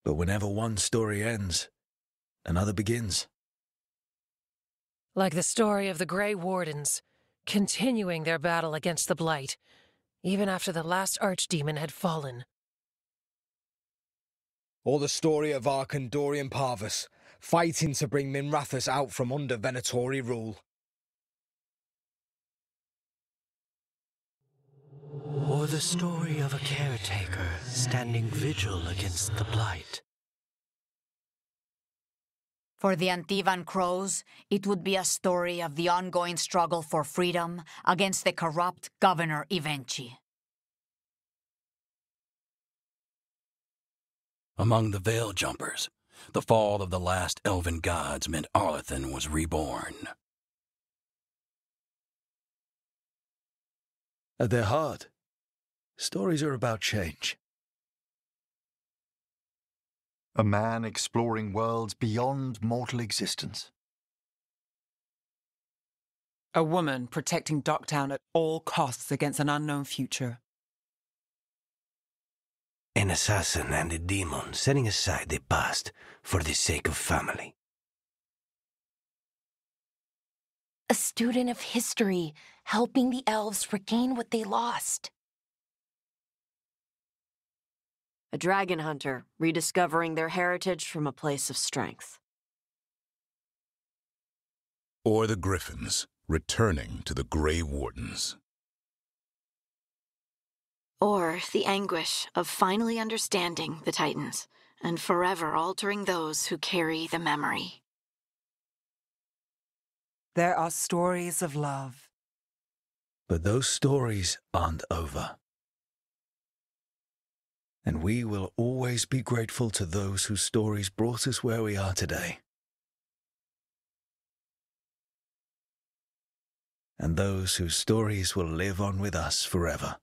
But whenever one story ends, another begins. Like the story of the Grey Wardens, continuing their battle against the Blight, even after the last Archdemon had fallen. Or the story of Arkandorian Parvus, fighting to bring Minrathous out from under Venatori rule. Or the story of a caretaker standing vigil against the Blight. For the Antivan Crows, it would be a story of the ongoing struggle for freedom against the corrupt Governor Ivenchi. Among the Veil Jumpers, the fall of the last elven gods meant Arlathan was reborn. At their heart, stories are about change. A man exploring worlds beyond mortal existence. A woman protecting Docktown at all costs against an unknown future. An assassin and a demon setting aside the past for the sake of family. A student of history, helping the elves regain what they lost. A dragon hunter, rediscovering their heritage from a place of strength. Or the Griffins, returning to the Grey Wardens. Or the anguish of finally understanding the Titans and forever altering those who carry the memory. There are stories of love. But those stories aren't over. And we will always be grateful to those whose stories brought us where we are today. And those whose stories will live on with us forever.